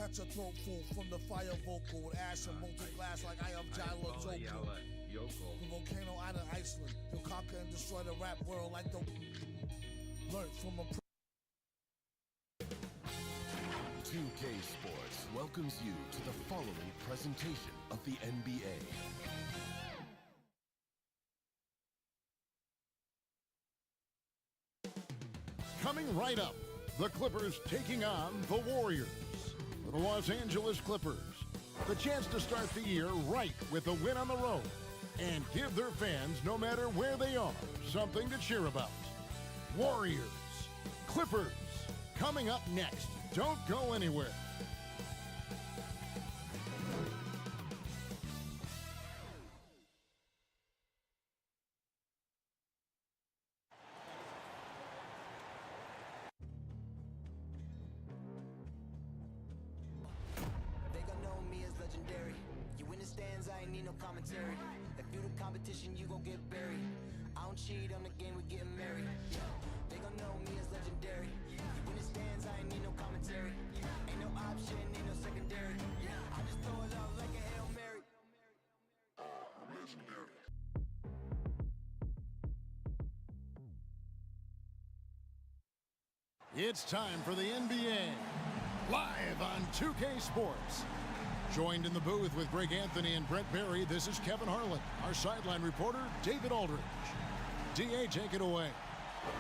got your throat full from the fire vocal with ash and molten glass like I am Jala Joko. The volcano island Iceland. He'll conquer and destroy the rap world like the learn from a 2K Sports welcomes you to the following presentation of the NBA. Coming right up, the Clippers taking on the Warriors. For the Los Angeles Clippers, the chance to start the year right with a win on the road and give their fans, no matter where they are, something to cheer about. Warriors, Clippers, coming up next. Don't go anywhere. They gon' know me as legendary. You in the stands, I ain't need no commentary. If you the competition, you gon' get buried. I don't cheat on the game, we getting married. Yeah. They gon' know me as legendary. You in the stands, I ain't need no commentary. Ain't no option, ain't no secondary. I just throw it out like a Hail Mary. Legendary. It's time for the NBA, live on 2K Sports. Joined in the booth with Greg Anthony and Brent Barry, this is Kevin Harlan. Our sideline reporter, David Aldridge. DA, take it away.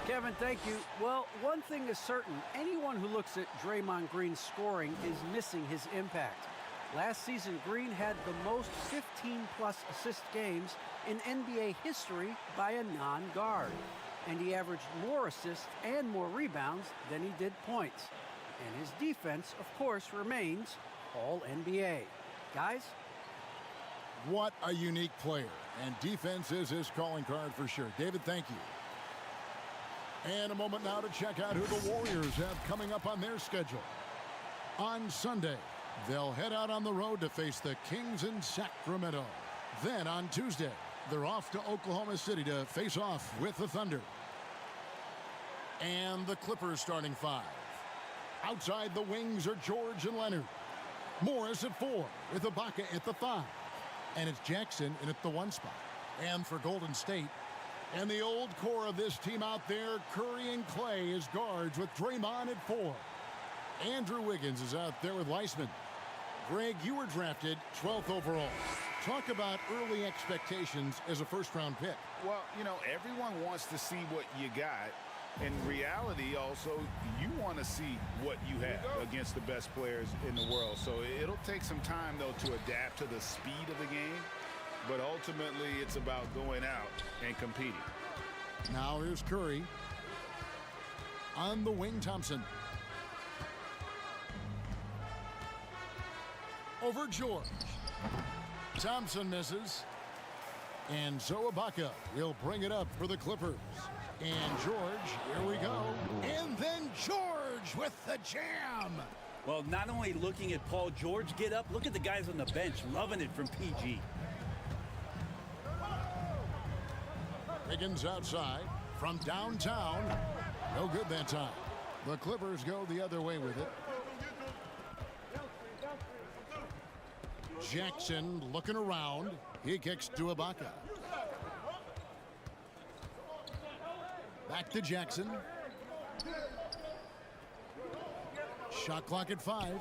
Kevin, thank you. Well, one thing is certain. Anyone who looks at Draymond Green's scoring is missing his impact. Last season, Green had the most 15-plus assist games in NBA history by a non-guard. And he averaged more assists and more rebounds than he did points. And his defense, of course, remains All-NBA. Guys? What a unique player. And defense is his calling card for sure. David, thank you. And a moment now to check out who the Warriors have coming up on their schedule. On Sunday, they'll head out on the road to face the Kings in Sacramento. Then on Tuesday, they're off to Oklahoma City to face off with the Thunder. And the Clippers starting five. Outside the wings are George and Leonard. Morris at 4 with Ibaka at the 5. And it's Jackson in at the 1 spot. And for Golden State, and the old core of this team out there, Curry and Clay as guards with Draymond at 4. Andrew Wiggins is out there with Weissman. Greg, you were drafted 12th overall. Talk about early expectations as a first-round pick. Well, you know, everyone wants to see what you got. In reality, also, you want to see what you have against the best players in the world. So it'll take some time, though, to adapt to the speed of the game. But ultimately, it's about going out and competing. Now here's Curry. On the wing, Thompson. Over George. Thompson misses. And Zoe Ibaka will bring it up for the Clippers. And George, here we go. And then George with the jam. Well, not only looking at Paul George get up, look at the guys on the bench loving it from PG. Wiggins outside from downtown. No good that time. The Clippers go the other way with it. Jackson looking around. He kicks to Ibaka. Back to Jackson. Shot clock at 5.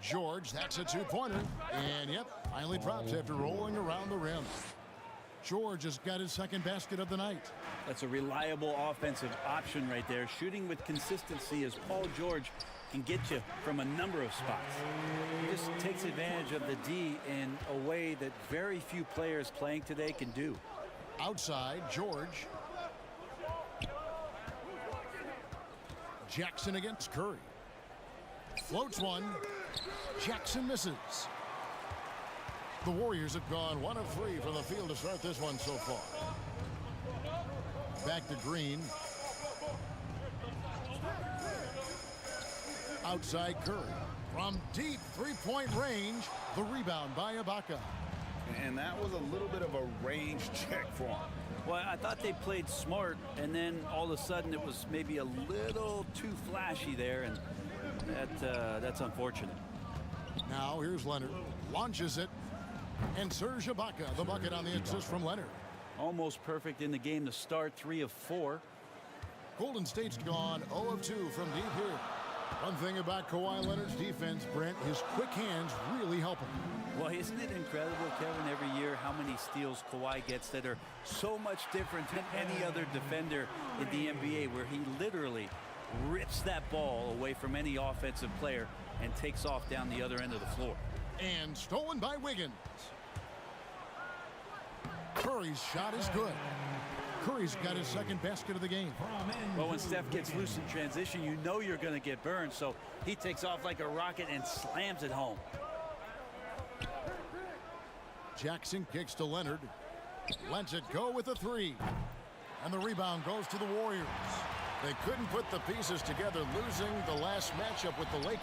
George, that's a two-pointer. And, yep, finally drops after rolling around the rim. George has got his second basket of the night. That's a reliable offensive option right there. Shooting with consistency as Paul George can get you from a number of spots. He just takes advantage of the D in a way that very few players playing today can do. Outside, George. Jackson against Curry. Floats one. Jackson misses. The Warriors have gone 1 of 3 from the field to start this one so far. Back to Green. Outside Curry. From deep three-point range, the rebound by Ibaka. And that was a little bit of a range check for him. Well, I thought they played smart, and then all of a sudden it was maybe a little too flashy there, and That's unfortunate. Now here's Leonard. Launches it. And Serge Ibaka, the bucket on the assist from Leonard. Almost perfect in the game to start, 3 of 4. Golden State's gone 0 of 2 from deep here. One thing about Kawhi Leonard's defense, Brent, his quick hands really help him. Well, isn't it incredible, Kevin, every year how many steals Kawhi gets that are so much different than any other defender in the NBA, where he literally rips that ball away from any offensive player and takes off down the other end of the floor. And stolen by Wiggins. Curry's shot is good. Curry's got his second basket of the game. Well, when Steph gets loose in transition, you know you're going to get burned, so he takes off like a rocket and slams it home. Jackson kicks to Leonard. Lets it go with a 3. And the rebound goes to the Warriors. They couldn't put the pieces together, losing the last matchup with the Lakers.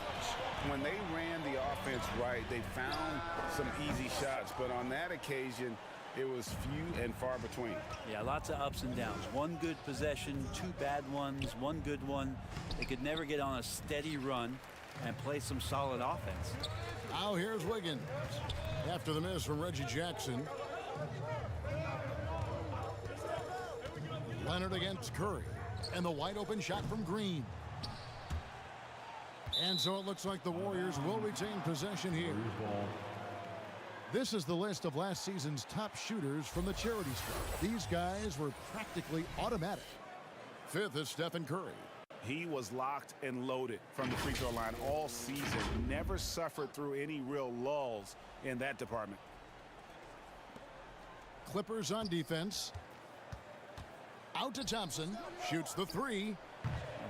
When they ran the offense right, they found some easy shots, but on that occasion, it was few and far between. Yeah, lots of ups and downs. One good possession, 2 bad ones, 1 good one. They could never get on a steady run and play some solid offense. Now here's Wiggins. After the miss from Reggie Jackson. Leonard against Curry. And the wide open shot from Green. And so it looks like the Warriors will retain possession here. This is the list of last season's top shooters from the charity stripe. These guys were practically automatic. 5th is Stephen Curry. He was locked and loaded from the free throw line all season. Never suffered through any real lulls in that department. Clippers on defense. Out to Thompson. Shoots the 3.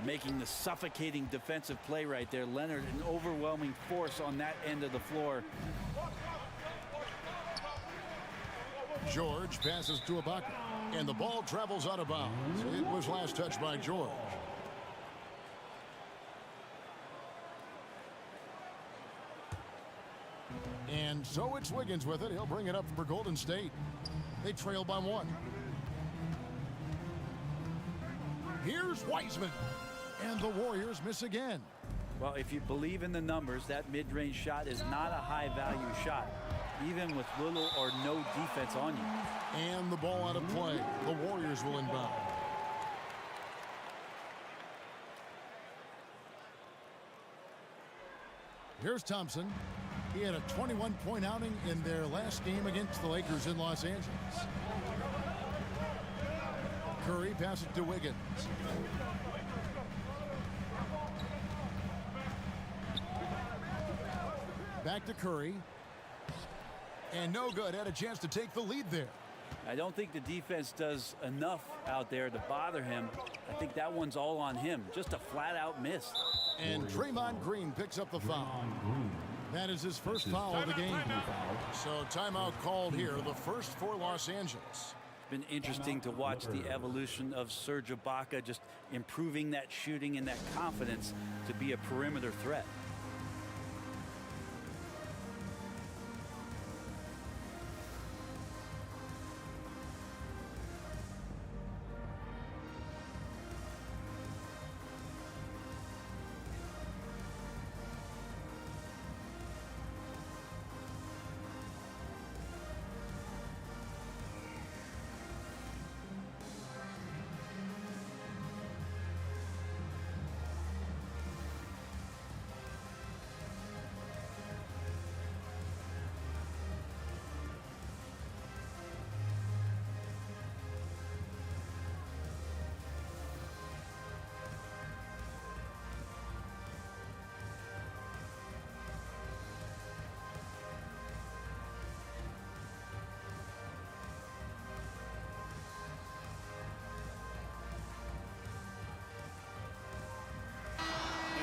Making the suffocating defensive play right there. Leonard, an overwhelming force on that end of the floor. George passes to Ibaka. And the ball travels out of bounds. It was last touched by George. And so it's Wiggins with it. He'll bring it up for Golden State. They trail by 1. Here's Wiseman. And the Warriors miss again. Well, if you believe in the numbers, that mid-range shot is not a high-value shot, even with little or no defense on you. And the ball out of play. The Warriors will inbound. Here's Thompson. He had a 21-point outing in their last game against the Lakers in Los Angeles. Curry passes to Wiggins. Back to Curry. And no good. Had a chance to take the lead there. I don't think the defense does enough out there to bother him. I think that one's all on him. Just a flat-out miss. And Draymond Green picks up the foul. That is his first foul of the game. So timeout called here, the first for Los Angeles. It's been interesting to watch the evolution of Serge Ibaka, just improving that shooting and that confidence to be a perimeter threat.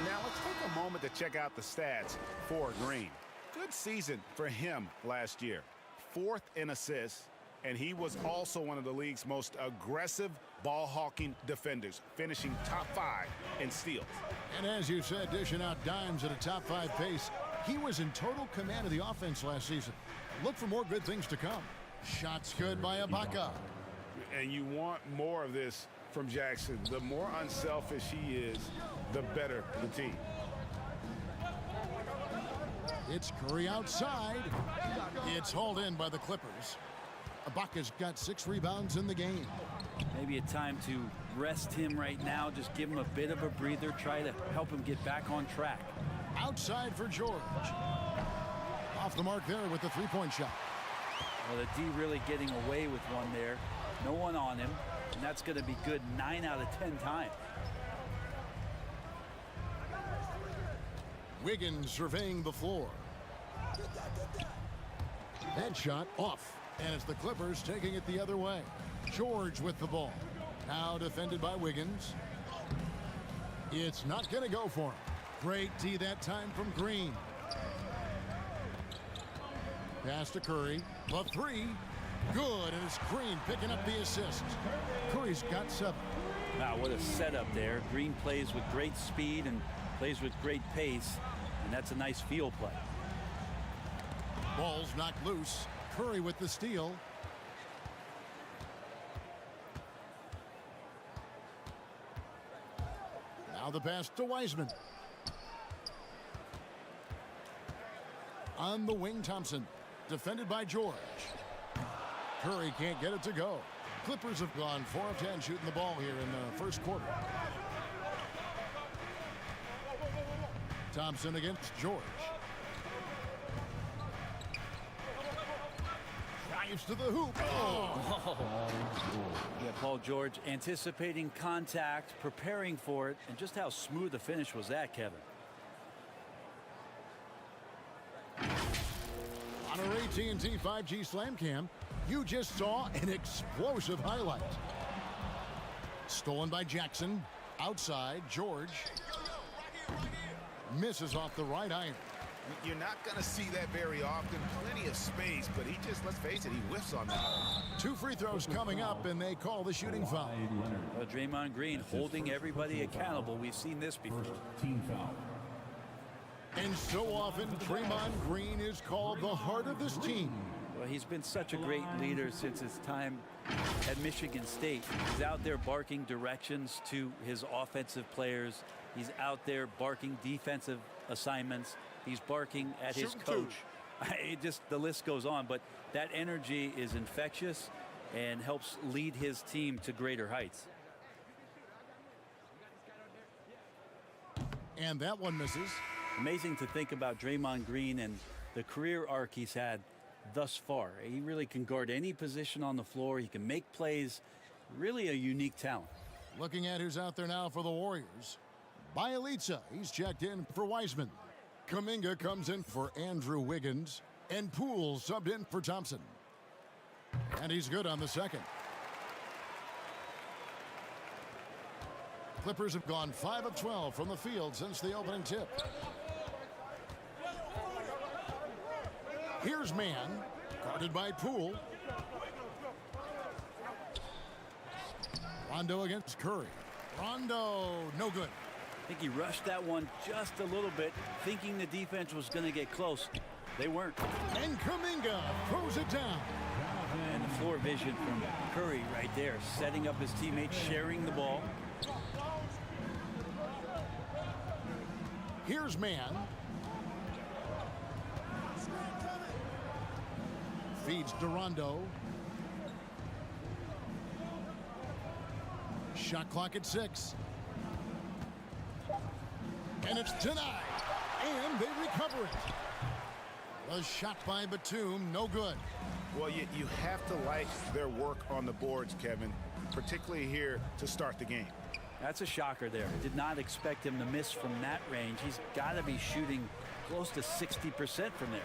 Now let's take a moment to check out the stats for Green. Good season for him last year. 4th in assists, and he was also one of the league's most aggressive ball-hawking defenders, finishing top 5 in steals. And as you said, dishing out dimes at a top 5 pace. He was in total command of the offense last season. Look for more good things to come. Shots good by Ibaka. And you want more of this from Jackson. The more unselfish he is, the better the team. It's Curry outside. It's hauled in by the Clippers. Ibaka's got 6 rebounds in the game. Maybe a time to rest him right now. Just give him a bit of a breather. Try to help him get back on track. Outside for George. Off the mark there with the three-point shot. Well, the D really getting away with one there. No one on him. And that's going to be good 9 out of 10 times. Wiggins surveying the floor. That shot off. And it's the Clippers taking it the other way. George with the ball. Now defended by Wiggins. It's not going to go for him. Great D that time from Green. Pass to Curry. The three. Good. And it's Green picking up the assist. Curry's got 7. Wow, what a setup there. Green plays with great speed and plays with great pace. And that's a nice field play. Ball's knocked loose. Curry with the steal. Now the pass to Wiseman. On the wing, Thompson. Defended by George. Curry can't get it to go. Clippers have gone 4 of 10 shooting the ball here in the first quarter. Thompson against George. Drives to the hoop. Oh. Yeah, Paul George anticipating contact, preparing for it, and just how smooth the finish was that, Kevin. On our AT&T 5G Slam Cam, you just saw an explosive highlight. Stolen by Jackson. Outside, George. Misses off the right iron. You're not going to see that very often. Plenty of space, but he just, let's face it, he whiffs on that. 2 free throws coming up, and they call the shooting foul. Well, Draymond Green holding everybody accountable. We've seen this before. Team foul. And so often, Draymond Green is called the heart of this team. Well, he's been such a great leader since his time at Michigan State. He's out there barking directions to his offensive players. He's out there barking defensive assignments. He's barking at his coach. The list goes on, but that energy is infectious and helps lead his team to greater heights. And that one misses. Amazing to think about Draymond Green and the career arc he's had thus far. He really can guard any position on the floor. He can make plays. Really a unique talent. Looking at who's out there now for the Warriors. Bielitsa, he's checked in for Wiseman. Kuminga comes in for Andrew Wiggins. And Poole subbed in for Thompson. And he's good on the second. Clippers have gone 5 of 12 from the field since the opening tip. Here's Man, guarded by Poole. Rondo against Curry. Rondo, no good. I think he rushed that one just a little bit, thinking the defense was going to get close. They weren't. And Kuminga throws it down. And the floor vision from Curry right there, setting up his teammates, sharing the ball. Here's Man. Feeds to Rondo. Shot clock at 6. And it's denied. And they recover it. A shot by Batum, no good. Well, you have to like their work on the boards, Kevin, particularly here to start the game. That's a shocker there. Did not expect him to miss from that range. He's got to be shooting close to 60% from there.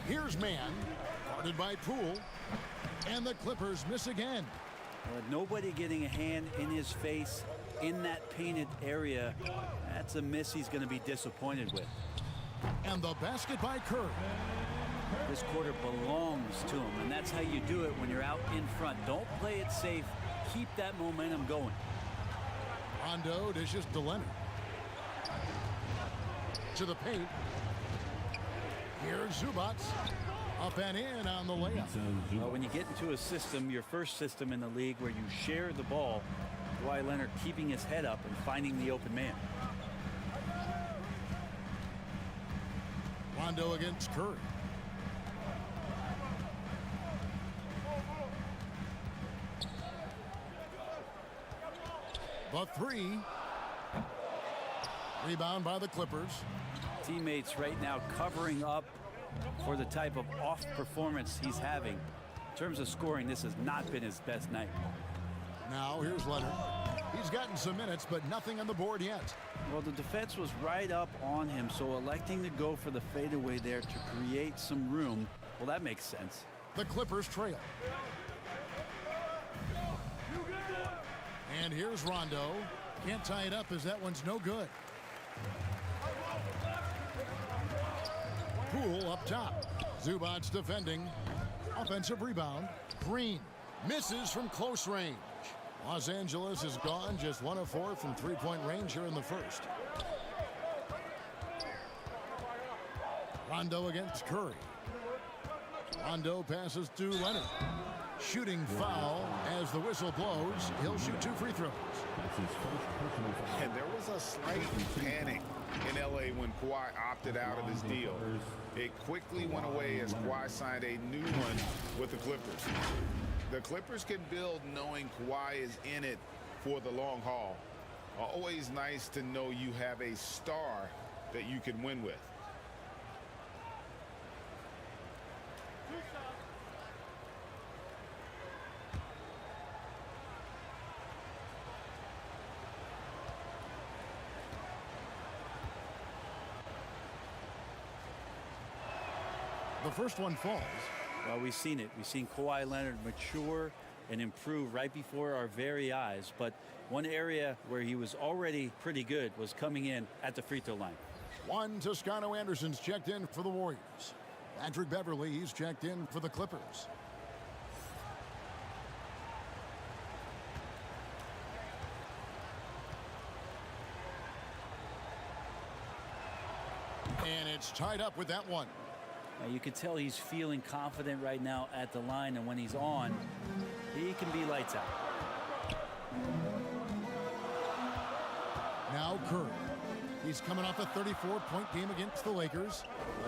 Here's Man, guarded by Poole. And the Clippers miss again. Nobody getting a hand in his face in that painted area. That's a miss he's going to be disappointed with. And the basket by Curry. This quarter belongs to him, and that's how you do it when you're out in front. Don't play it safe. Keep that momentum going. Rondo dishes to Leonard. To the paint. Here's Zubac. Up and in on the layup. Well, when you get into a system, your first system in the league where you share the ball, Kawhi Leonard keeping his head up and finding the open man. Rondo against Curry. The three. Rebound by the Clippers. Teammates right now covering up for the type of off performance he's having. In terms of scoring, this has not been his best night. Now here's Leonard. He's gotten some minutes, but nothing on the board yet. Well, the defense was right up on him, so electing to go for the fadeaway there to create some room, well, that makes sense. The Clippers trail. And here's Rondo. Can't tie it up as that one's no good. Poole up top. Zubac defending. Offensive rebound. Green misses from close range. Los Angeles is gone, just 1 of 4 from three-point range here in the first. Rondo against Curry. Rondo passes to Leonard. Shooting foul as the whistle blows. He'll shoot 2 free throws. And there was a slight panic in L.A. when Kawhi opted out of his deal. It quickly went away as Kawhi signed a new one with the Clippers. The Clippers can build knowing Kawhi is in it for the long haul. Always nice to know you have a star that you can win with. The first one falls. Well, we've seen it. We've seen Kawhi Leonard mature and improve right before our very eyes. But one area where he was already pretty good was coming in at the free throw line. One Toscano Anderson's checked in for the Warriors. Patrick Beverly, he's checked in for the Clippers. And it's tied up with that one. You can tell he's feeling confident right now at the line, and when he's on, he can be lights out. Now Curry. He's coming off a 34-point game against the Lakers.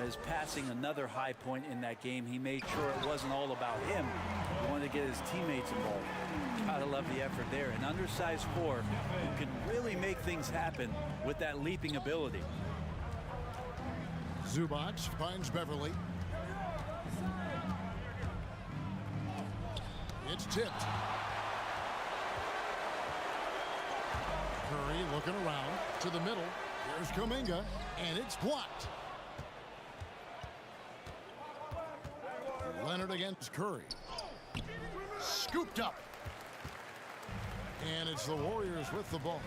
As passing another high point in that game, he made sure it wasn't all about him. He wanted to get his teammates involved. Gotta love the effort there. An undersized 4 who can really make things happen with that leaping ability. Zubac finds Beverly. It's tipped. Curry looking around to the middle. Here's Kuminga, and it's blocked. Leonard against Curry. Scooped up. And it's the Warriors with the ball.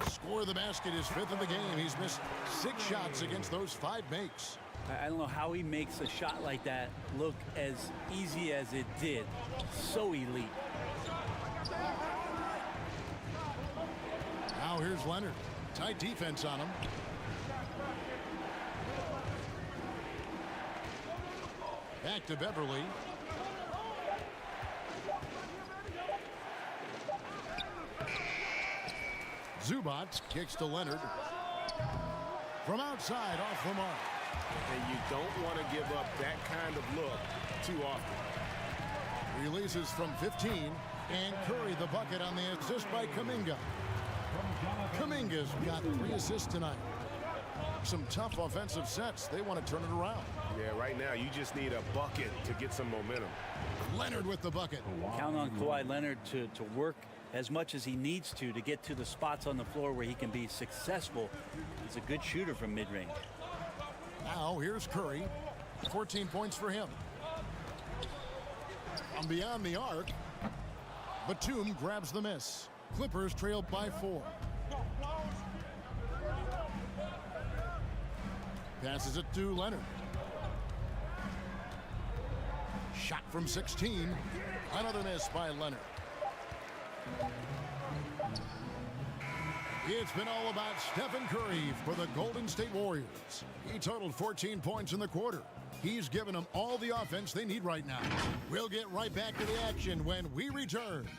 Score the basket, his 5th of the game. He's missed 6 shots against those 5 makes. I don't know how he makes a shot like that look as easy as it did. So elite. Now here's Leonard. Tight defense on him. Back to Beverly. Zubac kicks to Leonard. From outside, off the mark. And you don't want to give up that kind of look too often. Releases from 15, and Curry the bucket on the assist by Kuminga. Kuminga's got 3 assists tonight. Some tough offensive sets. They want to turn it around. Yeah, right now you just need a bucket to get some momentum. Leonard with the bucket. Count on Kawhi Leonard to work as much as he needs to get to the spots on the floor where he can be successful. He's a good shooter from mid-range. Now here's Curry. 14 points for him. From beyond the arc, Batum grabs the miss. Clippers trail by 4. Passes it to Leonard. Shot from 16. Another miss by Leonard. It's been all about Stephen Curry for the Golden State Warriors. He totaled 14 points in the quarter. He's given them all the offense they need right now. We'll get right back to the action when we return.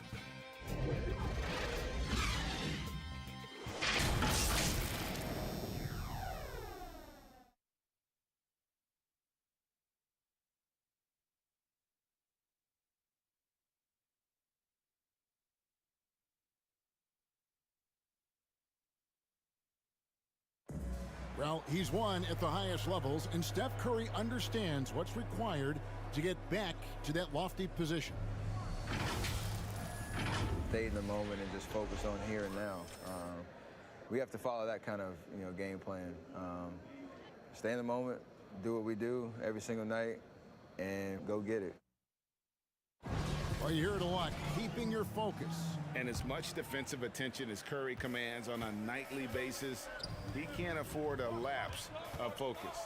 Well, he's won at the highest levels, and Steph Curry understands what's required to get back to that lofty position. Stay in the moment and just focus on here and now. We have to follow that kind of game plan. Stay in the moment, do what we do every single night, and go get it. Well, you hear it a lot, keeping your focus. And as much defensive attention as Curry commands on a nightly basis, he can't afford a lapse of focus.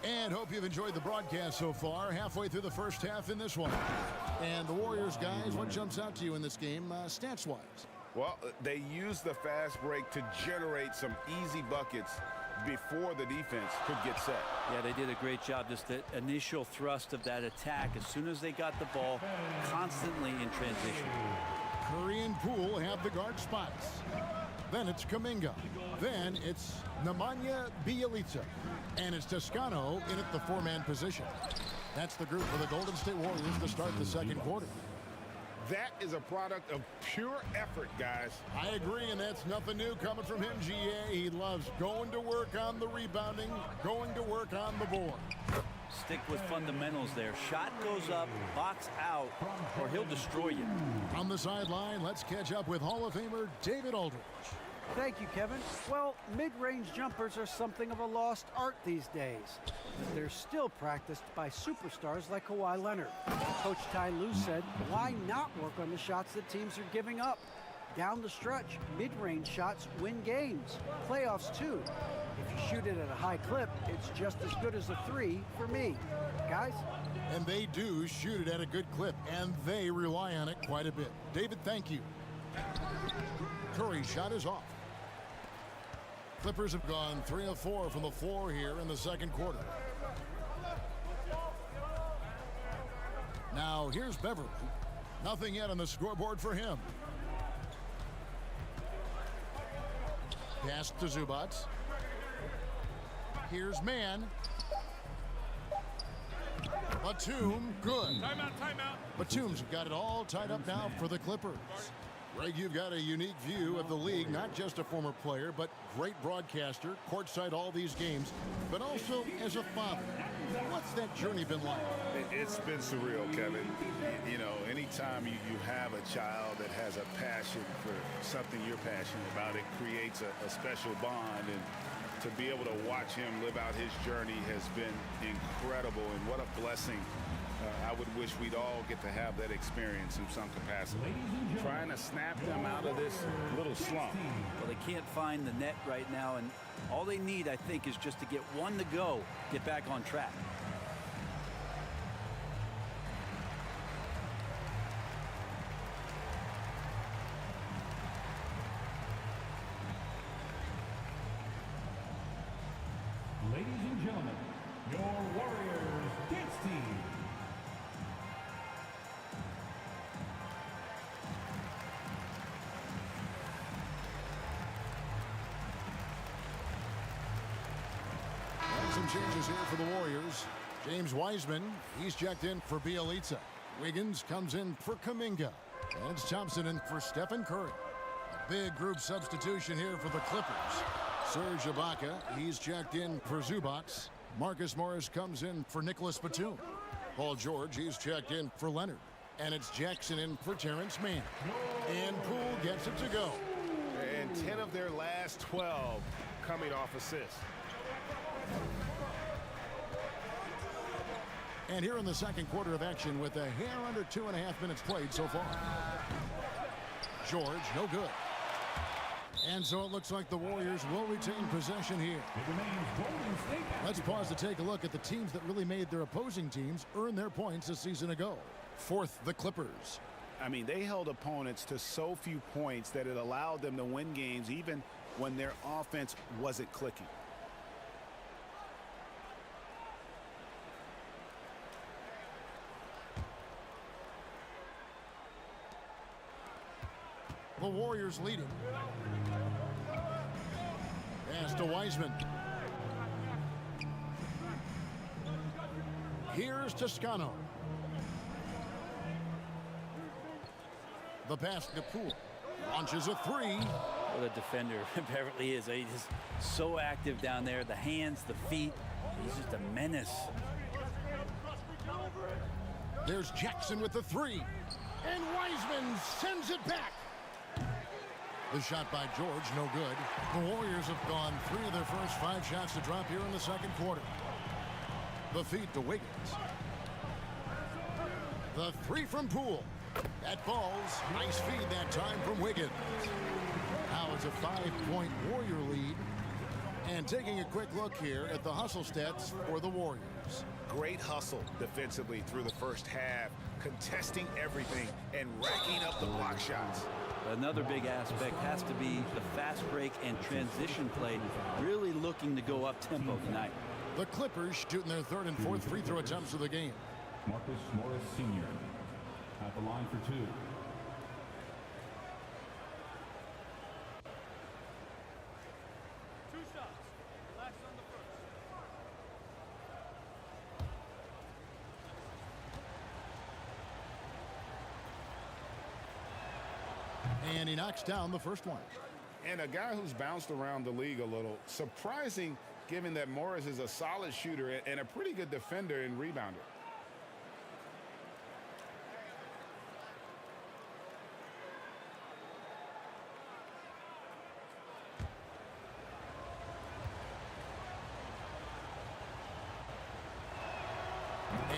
And hope you've enjoyed the broadcast so far. Halfway through the first half in this one. And the Warriors, guys, what jumps out to you in this game, stats-wise? Well, they used the fast break to generate some easy buckets before the defense could get set. Yeah, they did a great job. Just the initial thrust of that attack, as soon as they got the ball, constantly in transition. Curry and Poole have the guard spots. Then it's Kuminga. Then it's Nemanja Bjelica. And it's Toscano in at the four-man position. That's the group for the Golden State Warriors to start the second quarter. That is a product of pure effort, guys. I agree, and that's nothing new coming from him, GA. He loves going to work on the rebounding, going to work on the board. Stick with fundamentals there. Shot goes up, box out, or he'll destroy you. On the sideline, let's catch up with Hall of Famer David Aldridge. Thank you, Kevin. Well, mid-range jumpers are something of a lost art these days. But they're still practiced by superstars like Kawhi Leonard. Coach Ty Lue said, why not work on the shots that teams are giving up? Down the stretch, mid-range shots win games. Playoffs, too. If you shoot it at a high clip, it's just as good as a three for me. Guys? And they do shoot it at a good clip, and they rely on it quite a bit. David, thank you. Curry's shot is off. Clippers have gone 3 of 4 from the floor here in the second quarter. Now here's Beverly. Nothing yet on the scoreboard for him. Pass to Zubac. Here's Mann. Batum, good. Timeout. Batum's got it all tied up now for the Clippers. Greg, you've got a unique view of the league, not just a former player, but great broadcaster, courtside all these games, but also as a father. What's that journey been like? It's been surreal, Kevin. You know, anytime you have a child that has a passion for something you're passionate about, it creates a special bond. And to be able to watch him live out his journey has been incredible. And what a blessing. I would wish we'd all get to have that experience in some capacity. Trying to snap them out of this little slump. Well, they can't find the net right now, and all they need, I think, is just to get one to go, get back on track. Ladies and gentlemen, your Warriors dance team. Some changes here for the Warriors. James Wiseman, he's checked in for Bjelica. Wiggins comes in for Kuminga. And it's Thompson in for Stephen Curry. A big group substitution here for the Clippers. Serge Ibaka, he's checked in for Zubac. Marcus Morris comes in for Nicholas Batum. Paul George, he's checked in for Leonard. And it's Jackson in for Terrence Mann. And Poole gets it to go. And 10 of their last 12 coming off assists. And here in the second quarter of action with a hair under 2.5 minutes played so far. George, no good. And so it looks like the Warriors will retain possession here. Let's pause to take a look at the teams that really made their opposing teams earn their points a season ago. Fourth, the Clippers. I mean, they held opponents to so few points that it allowed them to win games even when their offense wasn't clicking. The Warriors leading. Pass to Wiseman. Here's Toscano. The pass to Poole. Launches a three. What a defender Beverly is. He's just so active down there. The hands, the feet. He's just a menace. There's Jackson with the three. And Wiseman sends it back. The shot by George, no good. The Warriors have gone 3 of their first 5 shots to drop here in the second quarter. The feed to Wiggins. The three from Poole. That falls. Nice feed that time from Wiggins. Now it's a 5-point Warrior lead. And taking a quick look here at the hustle stats for the Warriors. Great hustle defensively through the first half, contesting everything and racking up the block shots. Another big aspect has to be the fast break and transition play, really looking to go up tempo tonight. The Clippers shooting their 3rd and 4th free throw attempts of the game. Marcus Morris Sr. at the line for 2. And he knocks down the first one. And a guy who's bounced around the league a little. Surprising, given that Morris is a solid shooter and a pretty good defender and rebounder.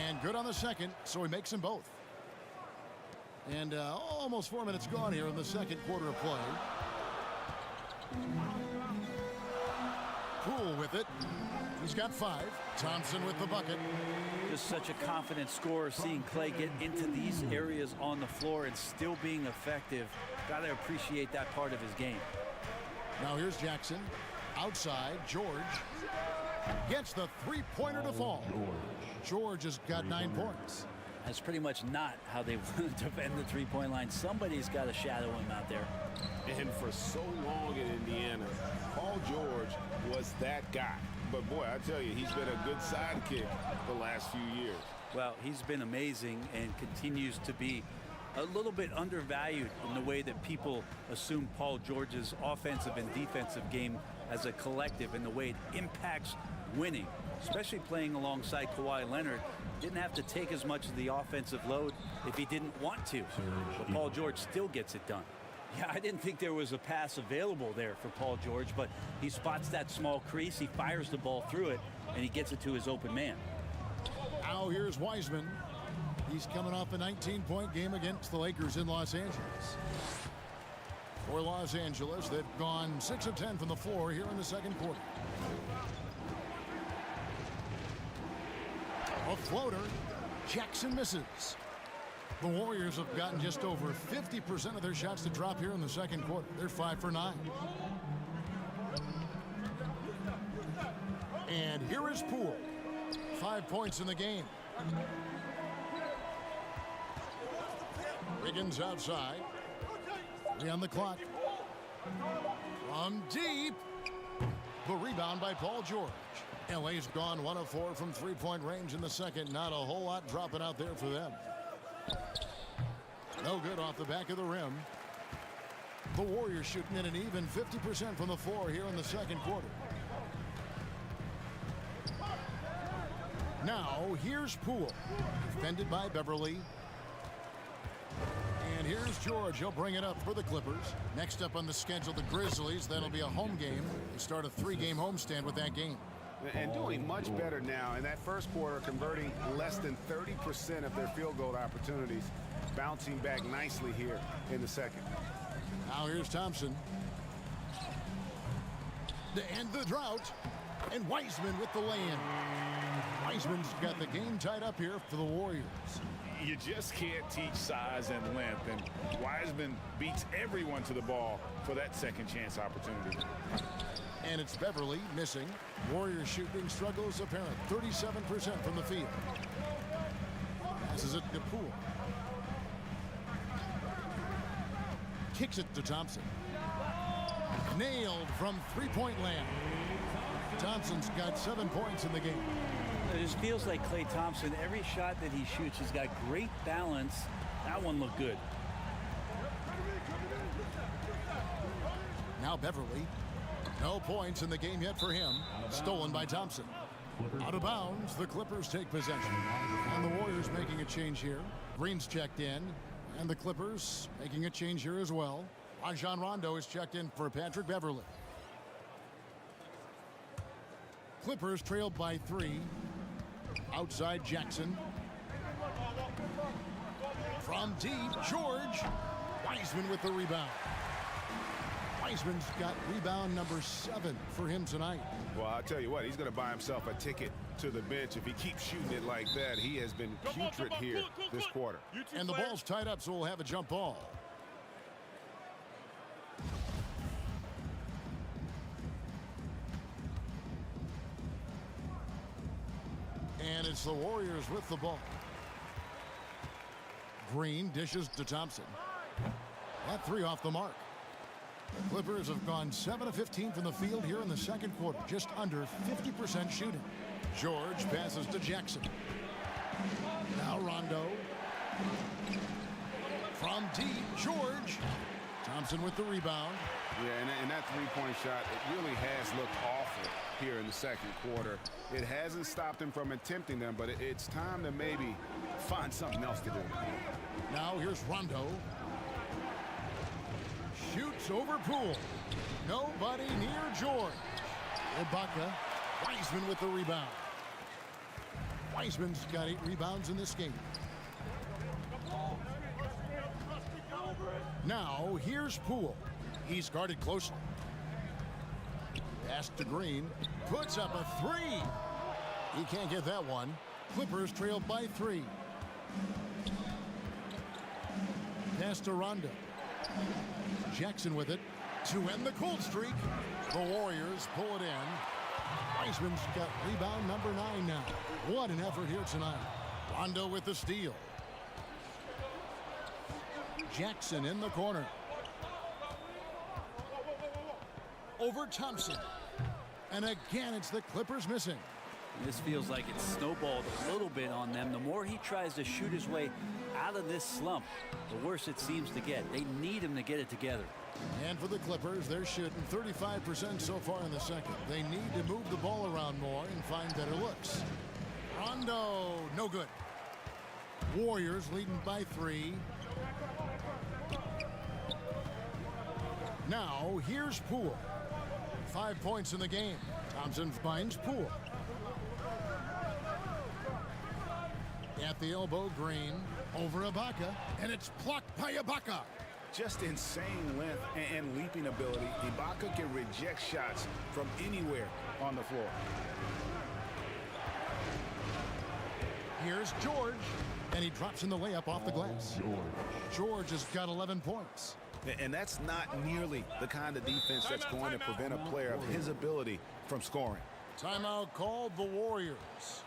And good on the second, so he makes them both. And almost 4 minutes gone here in the second quarter of play. Poole with it. He's got 5. Thompson with the bucket. Just such a confident scorer, seeing Clay get into these areas on the floor and still being effective. Got to appreciate that part of his game. Now here's Jackson. Outside, George. Gets the three-pointer to fall. George has got 9 points. That's pretty much not how they want to defend the three-point line. Somebody's got to shadow him out there. And for so long in Indiana, Paul George was that guy. But boy, I tell you, he's been a good sidekick the last few years. Well, he's been amazing and continues to be a little bit undervalued in the way that people assume Paul George's offensive and defensive game as a collective and the way it impacts winning, especially playing alongside Kawhi Leonard. Didn't have to take as much of the offensive load if he didn't want to. But Paul George still gets it done. Yeah, I didn't think there was a pass available there for Paul George, but he spots that small crease, he fires the ball through it, and he gets it to his open man. Now here's Wiseman. He's coming off a 19-point game against the Lakers in Los Angeles. For Los Angeles, they've gone 6 of 10 from the floor here in the second quarter. A floater. Jackson misses. The Warriors have gotten just over 50% of their shots to drop here in the second quarter. They're 5 for 9. And here is Poole. 5 points in the game. Wiggins outside. 3 on the clock. From deep. The rebound by Paul George. LA's gone 1 of 4 from three-point range in the second. Not a whole lot dropping out there for them. No good off the back of the rim. The Warriors shooting in an even 50% from the floor here in the second quarter. Now here's Poole. Defended by Beverly. And here's George. He'll bring it up for the Clippers. Next up on the schedule, the Grizzlies. That'll be a home game. They start a 3-game homestand with that game. And doing much better now in that first quarter, converting less than 30% of their field goal opportunities, bouncing back nicely here in the second. Now here's Thompson. To end the drought. And Wiseman with the lay-in. Wiseman's got the game tied up here for the Warriors. You just can't teach size and length, and Wiseman beats everyone to the ball for that second chance opportunity. And it's Beverly missing. Warriors shooting struggles apparent. 37% from the field. Passes it to Poole. Kicks it to Thompson. Nailed from three-point land. Thompson's got 7 points in the game. It just feels like Klay Thompson, every shot that he shoots, he's got great balance. That one looked good. Now Beverly. No points in the game yet for him. Stolen by Thompson. Out of bounds, the Clippers take possession. And the Warriors making a change here. Green's checked in. And the Clippers making a change here as well. Rajon Rondo is checked in for Patrick Beverly. Clippers trailed by 3. Outside Jackson. From deep, George. Wiseman with the rebound. Wiseman's got rebound number 7 for him tonight. Well, I'll tell you what, he's going to buy himself a ticket to the bench if he keeps shooting it like that. He has been putrid here this quarter. And the ball's tied up, so we'll have a jump ball. And it's the Warriors with the ball. Green dishes to Thompson. That 3 off the mark. The Clippers have gone 7 of 15 from the field here in the second quarter, just under 50% shooting. George passes to Jackson. Now Rondo. From deep, George. Thompson with the rebound. Yeah, and that three-point shot, it really has looked awful here in the second quarter. It hasn't stopped him from attempting them, but it's time to maybe find something else to do. Now here's Rondo. Shoots over Poole. Nobody near George. Ibaka. Wiseman with the rebound. Wiseman's got 8 rebounds in this game. Now here's Poole. He's guarded closely. Pass to Green. Puts up a 3. He can't get that one. Clippers trailed by 3. Pass to Rondo. Jackson with it to end the cold streak. The Warriors pull it in. Wiseman's got rebound number 9 now. What an effort here tonight. Rondo with the steal. Jackson in the corner. Over Thompson. And again, it's the Clippers missing. This feels like it's snowballed a little bit on them. The more he tries to shoot his way out of this slump, the worse it seems to get. They need him to get it together. And for the Clippers, they're shooting 35% so far in the second. They need to move the ball around more and find better looks. Rondo, no good. Warriors leading by 3. Now, here's Poole. 5 points in the game. Thompson finds Poole. At the elbow, Green. Over Ibaka. And it's blocked by Ibaka. Just insane length and leaping ability. Ibaka can reject shots from anywhere on the floor. Here's George. And he drops in the layup off the glass. George has got 11 points. And that's not nearly the kind of defense that's going to prevent a player of his ability from scoring. Timeout called the Warriors.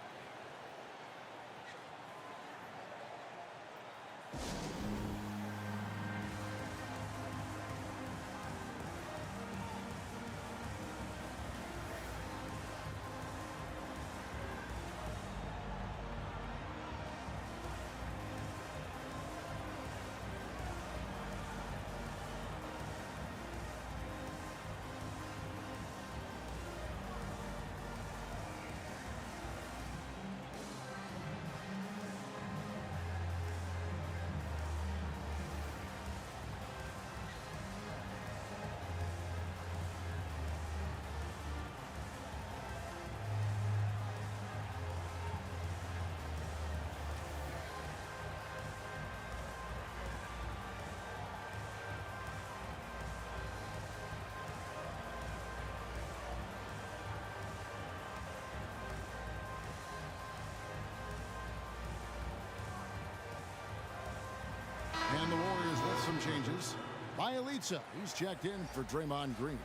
And the Warriors with some changes. Bielitsa, he's checked in for Draymond Green.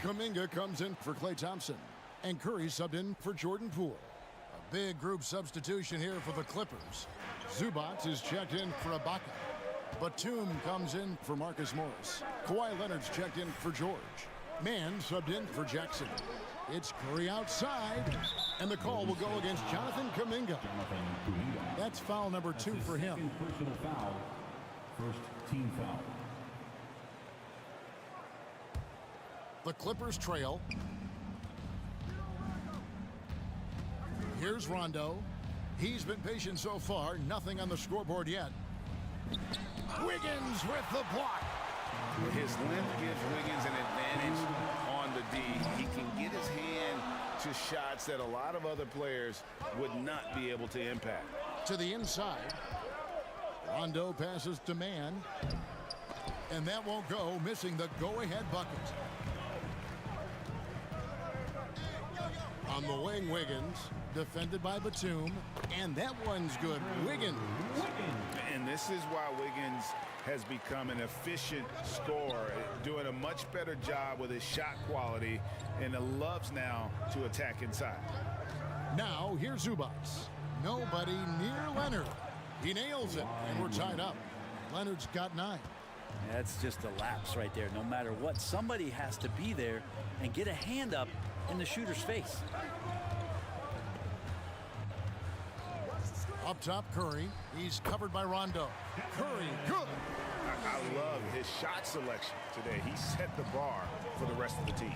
Kuminga comes in for Klay Thompson. And Curry subbed in for Jordan Poole. A big group substitution here for the Clippers. Zubac is checked in for Ibaka. Batum comes in for Marcus Morris. Kawhi Leonard's checked in for George. Mann subbed in for Jackson. It's Curry outside. And the call will go against Jonathan Kuminga. That's foul number 2 for him. Personal foul. First team foul. The Clippers trail. Here's Rondo. He's been patient so far. Nothing on the scoreboard yet. Wiggins with the block. His length gives Wiggins an advantage on the D. He can get his hand to shots that a lot of other players would not be able to impact. To the inside. Rondo passes to Mann. And that won't go, missing the go-ahead bucket. On the wing, Wiggins, defended by Batum, and that one's good. Wiggins. And this is why Wiggins has become an efficient scorer, doing a much better job with his shot quality, and loves now to attack inside. Now, here's Zubac. Nobody near Leonard. He nails it, and we're tied up. Leonard's got 9. That's just a lapse right there. No matter what, somebody has to be there and get a hand up in the shooter's face. Up top, Curry. He's covered by Rondo. Curry, good. I love his shot selection today. He set the bar for the rest of the team.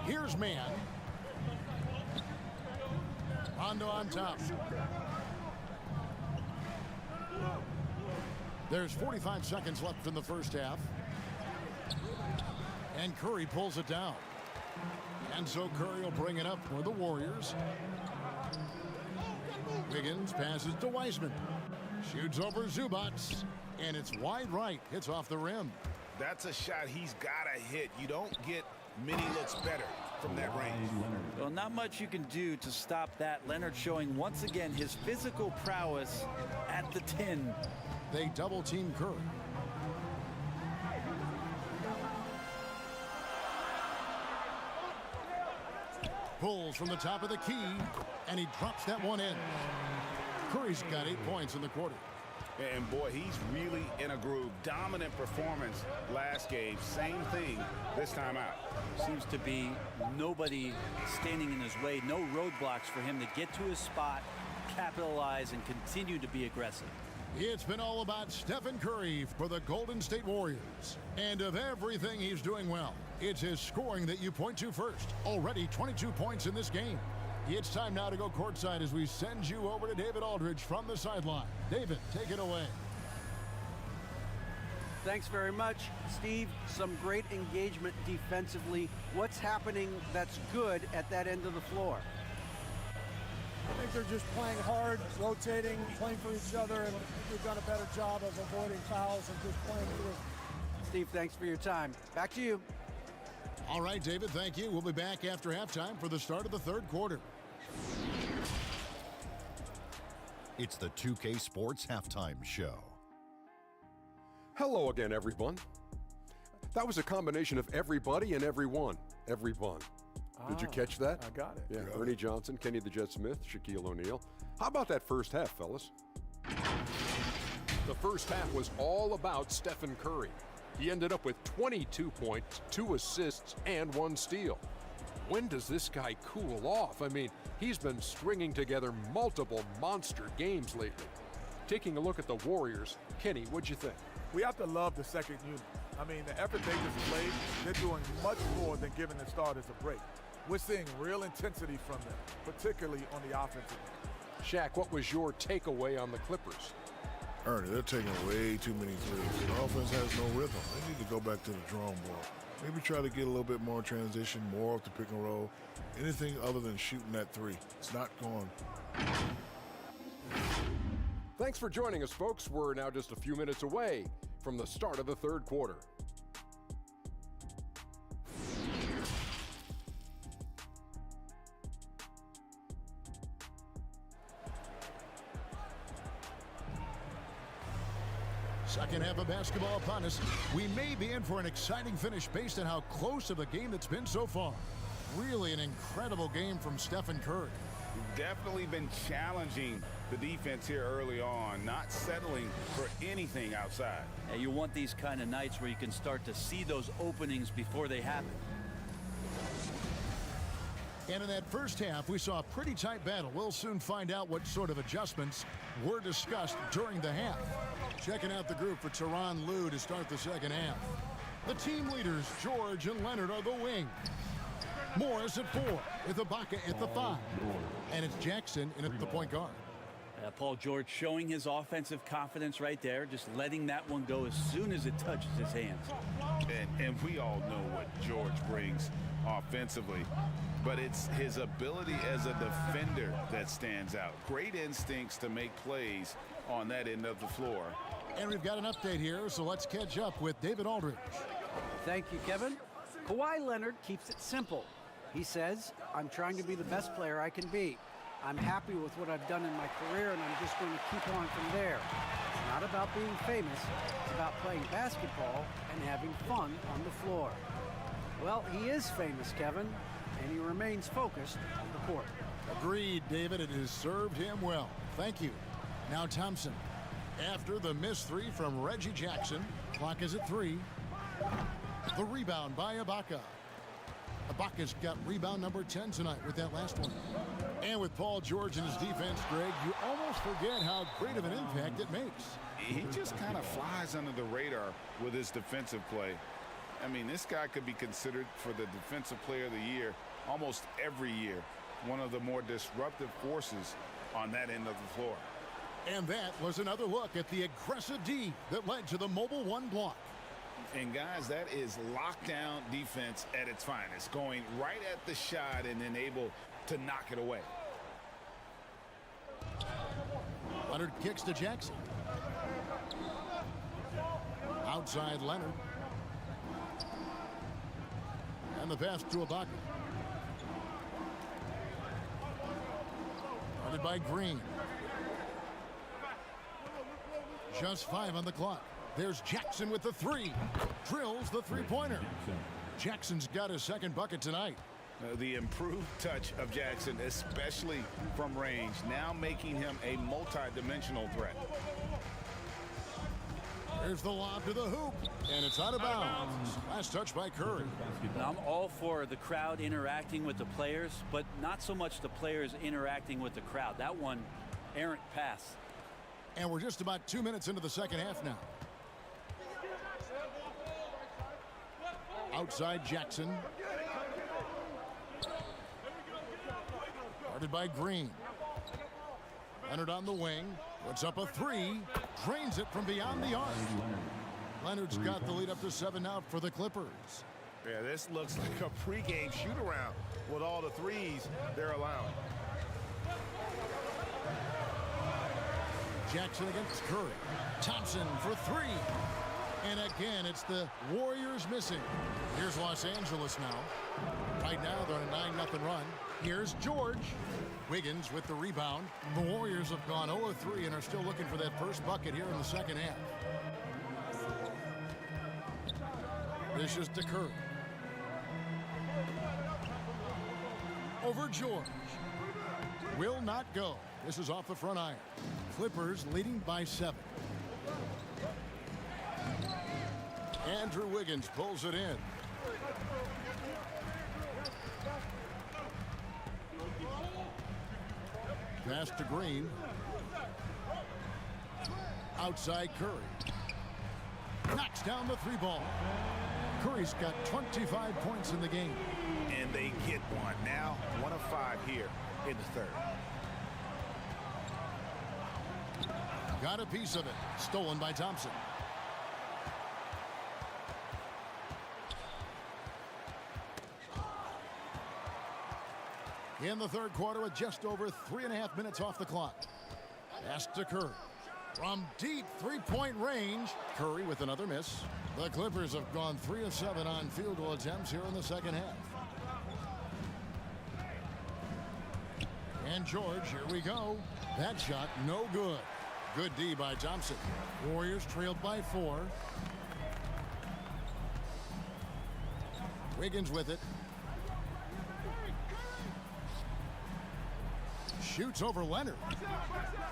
Here's Mann. Rondo on top. There's 45 seconds left in the first half. And Curry pulls it down. And so Curry will bring it up for the Warriors. Wiggins passes to Wiseman. Shoots over Zubac. And it's wide right. Hits off the rim. That's a shot he's got to hit. You don't get many looks better from that range. Well, not much you can do to stop that. Leonard showing once again his physical prowess at the 10. They double team Curry. Pulls from the top of the key, and he drops that one in. Curry's got 8 points in the quarter. And boy, he's really in a groove. Dominant performance last game. Same thing this time out. Seems to be nobody standing in his way. No roadblocks for him to get to his spot, capitalize, and continue to be aggressive. It's been all about Stephen Curry for the Golden State Warriors. And of everything he's doing well, it's his scoring that you point to first. Already 22 points in this game. It's time now to go courtside as we send you over to David Aldridge from the sideline. David, take it away. Thanks very much, Steve. Some great engagement defensively. What's happening that's good at that end of the floor? I think they're just playing hard, rotating, playing for each other, and we've done a better job of avoiding fouls and just playing through. Steve, thanks for your time. Back to you. All right, David, thank you. We'll be back after halftime for the start of the third quarter. It's the 2K Sports Halftime Show. Hello again, everyone. That was a combination of everybody and everyone. Everyone. Did you catch that? I got it. Yeah, Ernie Johnson, Kenny the Jet Smith, Shaquille O'Neal. How about that first half, fellas? The first half was all about Stephen Curry. He ended up with 22 points, 2 assists, and 1 steal. When does this guy cool off? I mean, he's been stringing together multiple monster games lately. Taking a look at the Warriors, Kenny, what'd you think? We have to love the second unit. I mean, the effort they displayed, they're doing much more than giving the starters a break. We're seeing real intensity from them, particularly on the offensive end. Shaq, what was your takeaway on the Clippers? Ernie, they're taking way too many threes. The offense has no rhythm. They need to go back to the drawing board. Maybe try to get a little bit more transition, more off the pick and roll. Anything other than shooting that three. It's not going. Thanks for joining us, folks. We're now just a few minutes away from the start of the third quarter. Second half of basketball upon us. We may be in for an exciting finish based on how close of a game that's been so far. Really an incredible game from Stephen Curry. Definitely been challenging the defense here early on, not settling for anything outside. Yeah, you want these kind of nights where you can start to see those openings before they happen. And in that first half, we saw a pretty tight battle. We'll soon find out what sort of adjustments were discussed during the half. Checking out the group for Tyronn Lue to start the second half. The team leaders, George and Leonard, are the wing. Morris at 4, with Ibaka at the 5. And it's Jackson in at the point guard. Paul George showing his offensive confidence right there, just letting that one go as soon as it touches his hands. And we all know what George brings offensively, but it's his ability as a defender that stands out. Great instincts to make plays on that end of the floor. And we've got an update here, so let's catch up with David Aldridge. Thank you, Kevin. Kawhi Leonard keeps it simple. He says, I'm trying to be the best player I can be. I'm happy with what I've done in my career, and I'm just going to keep on from there. It's not about being famous. It's about playing basketball and having fun on the floor. Well, he is famous, Kevin, and he remains focused on the court. Agreed, David. It has served him well. Thank you. Now Thompson. After the missed 3 from Reggie Jackson, clock is at 3. The rebound by Ibaka. Ibaka's got rebound number 10 tonight with that last one. And with Paul George and his defense, Greg, you almost forget how great of an impact it makes. He just kind of flies under the radar with his defensive play. I mean, this guy could be considered for the Defensive Player of the Year almost every year. One of the more disruptive forces on that end of the floor. And that was another look at the aggressive D that led to the Mobile One block. And guys, that is lockdown defense at its finest, going right at the shot and then able to knock it away. Leonard kicks to Jackson. Outside Leonard. And the pass to Ibaka. Guarded by Green. Just 5 on the clock. There's Jackson with the 3. Drills the three-pointer. Jackson's got his second bucket tonight. The improved touch of Jackson, especially from range, now making him a multi-dimensional threat. There's the lob to the hoop, and it's out of bounds. Last touch by Curry. I'm all for the crowd interacting with the players, but not so much the players interacting with the crowd. That one, errant pass. And we're just about 2 minutes into the second half now. Outside Jackson. Guarded by Green. Leonard on the wing. Puts up a 3. Drains it from beyond the arc. Leonard's got the lead up to 7 now for the Clippers. Yeah, this looks like a pregame shoot-around with all the threes they're allowing. Jackson against Curry. Thompson for 3. And again, it's the Warriors missing. Here's Los Angeles now. Right now, they're on a 9-0 run. Here's George. Wiggins with the rebound. The Warriors have gone 0-3 and are still looking for that first bucket here in the second half. This is to Curry. Over George. Will not go. This is off the front iron. Clippers leading by 7. Andrew Wiggins pulls it in. Pass to Green. Outside Curry. Knocks down the 3 ball. Curry's got 25 points in the game. And they get one. Now 1 of 5 here in the third. Got a piece of it. Stolen by Thompson. In the third quarter with just over 3.5 minutes off the clock. Pass to Curry. From deep 3-point range. Curry with another miss. The Clippers have gone 3 of 7 on field goal attempts here in the second half. And George, here we go. That shot, no good. Good D by Thompson. Warriors trailed by 4. Wiggins with it. Shoots over Leonard.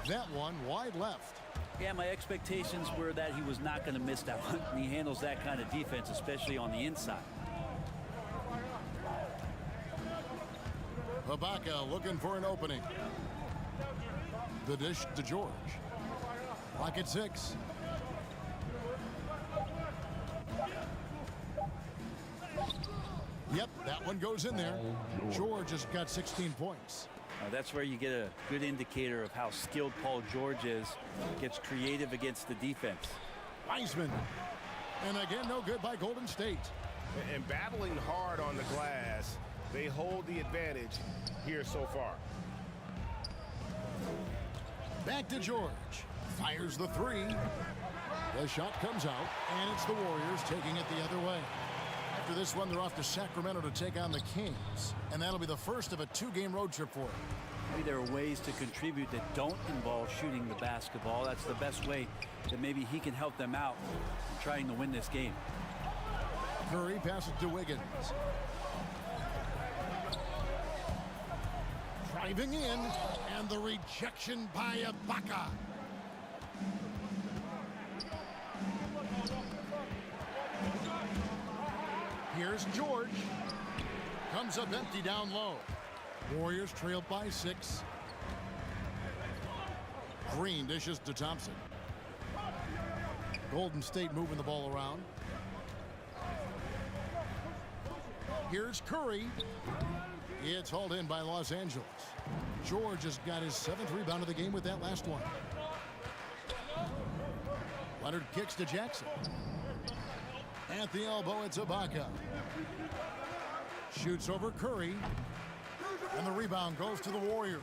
That one wide left. Yeah, my expectations were that he was not going to miss that one. And he handles that kind of defense, especially on the inside. Ibaka looking for an opening. The dish to George. Clock at 6. Yep, that one goes in there. George has got 16 points. That's where you get a good indicator of how skilled Paul George is. Gets creative against the defense. Wiseman. And again, no good by Golden State. And battling hard on the glass, they hold the advantage here so far. Back to George. Fires the 3. The shot comes out, and it's the Warriors taking it the other way. After this one, they're off to Sacramento to take on the Kings. And that'll be the first of a 2-game road trip for them. Maybe there are ways to contribute that don't involve shooting the basketball. That's the best way that maybe he can help them out in trying to win this game. Curry passes to Wiggins. Driving in, and the rejection by Ibaka. Here's George. Comes up empty down low. Warriors trailed by 6. Green dishes to Thompson. Golden State moving the ball around. Here's Curry. It's hauled in by Los Angeles. George has got his 7th rebound of the game with that last one. Leonard kicks to Jackson. At the elbow, it's Ibaka. Shoots over Curry. And the rebound goes to the Warriors.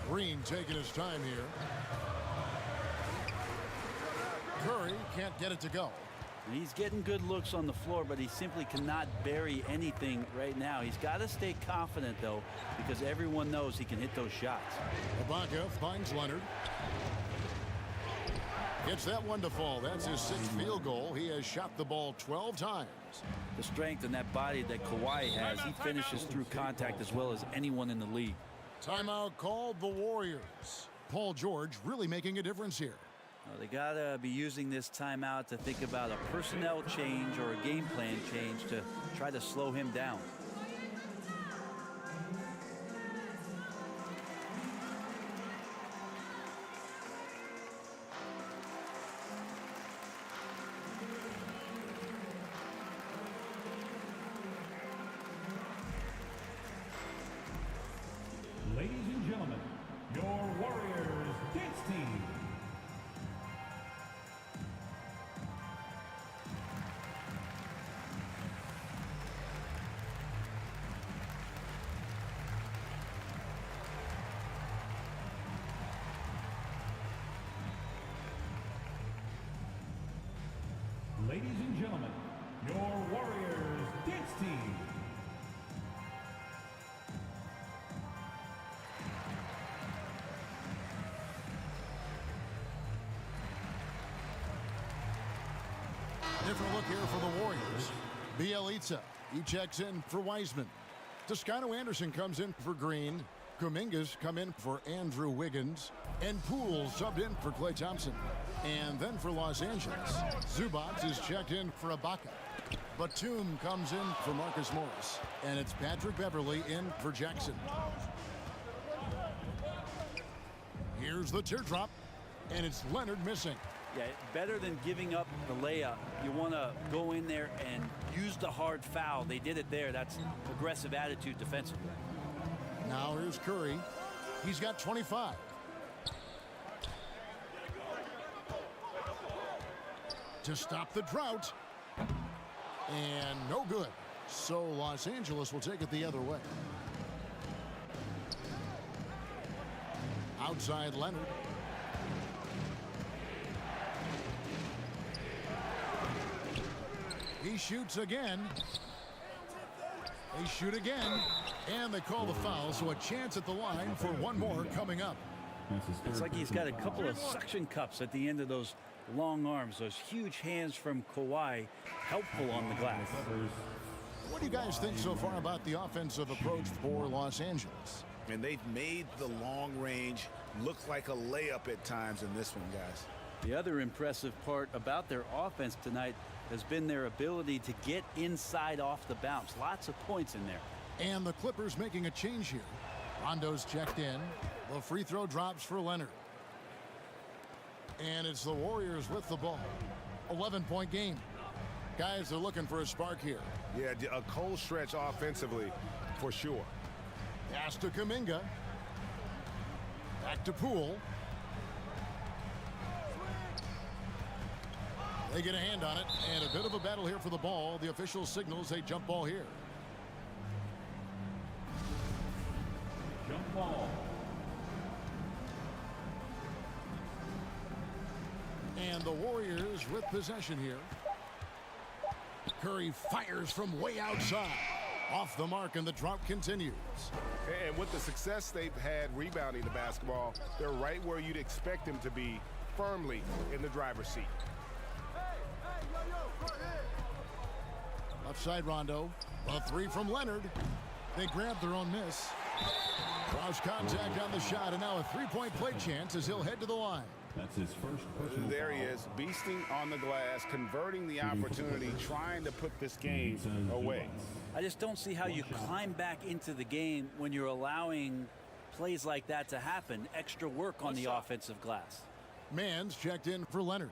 Green taking his time here. Curry can't get it to go. He's getting good looks on the floor, but he simply cannot bury anything right now. He's got to stay confident, though, because everyone knows he can hit those shots. Ibaka finds Leonard. Gets that one to fall. That's his 6th field goal. He has shot the ball 12 times. The strength in that body that Kawhi has, he finishes through contact as well as anyone in the league. Timeout called the Warriors. Paul George really making a difference here. They got to be using this timeout to think about a personnel change or a game plan change to try to slow him down. Ladies and gentlemen, your Warriors dance team. Ladies and gentlemen, your Warriors dance team. Different look here for the Warriors. Bielitsa, he checks in for Wiseman. Toscano Anderson comes in for Green. Kuminga's come in for Andrew Wiggins. And Poole subbed in for Klay Thompson. And then for Los Angeles, Zubac is checked in for Ibaka. Batum comes in for Marcus Morris. And it's Patrick Beverley in for Jackson. Here's the teardrop. And it's Leonard missing. Yeah, better than giving up the layup. You want to go in there and use the hard foul. They did it there. That's aggressive attitude defensively. Now here's Curry. He's got 25. To stop the drought. And no good. So Los Angeles will take it the other way. Outside Leonard. He shoots again. They shoot again. And they call the foul, so a chance at the line for one more coming up. It's like he's got a couple of suction cups at the end of those long arms. Those huge hands from Kawhi, helpful on the glass. What do you guys think so far about the offensive approach for Los Angeles? And they've made the long range look like a layup at times in this one, guys. The other impressive part about their offense tonight has been their ability to get inside off the bounce. Lots of points in there. And the Clippers making a change here. Rondo's checked in. The free throw drops for Leonard. And it's the Warriors with the ball. 11-point game. Guys are looking for a spark here. Yeah, a cold stretch offensively, for sure. Pass to Kuminga. Back to Poole. They get a hand on it, and a bit of a battle here for the ball. The official signals a jump ball here. Jump ball. And the Warriors with possession here. Curry fires from way outside. Off the mark, and the drought continues. And with the success they've had rebounding the basketball, they're right where you'd expect them to be, firmly in the driver's seat. Left side Rondo. A three from Leonard. They grab their own miss. Cross contact on the shot, and now a three-point play chance as he'll head to the line. That's his first personal There foul. he is, beasting on the glass, converting the opportunity, trying to put this game away. I just don't see how you climb back into the game when you're allowing plays like that to happen. Extra work on the offensive glass. Mann's checked in for Leonard.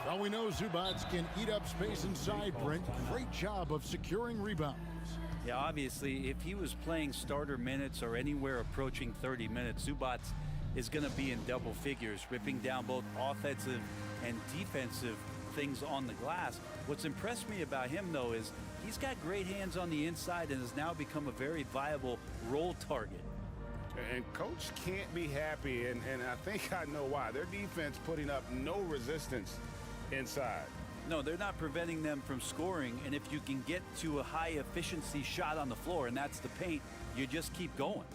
Well, we know Zubac can eat up space inside, Brent. Great job of securing rebounds. Yeah, obviously, if he was playing starter minutes or anywhere approaching 30 minutes, Zubac is going to be in double figures, ripping down both offensive and defensive things on the glass. What's impressed me about him, though, is he's got great hands on the inside and has now become a very viable roll target. And Coach can't be happy, and I think I know why. Their defense putting up no resistance inside. No, they're not preventing them from scoring, and if you can get to a high efficiency shot on the floor, and that's the paint, you just keep going.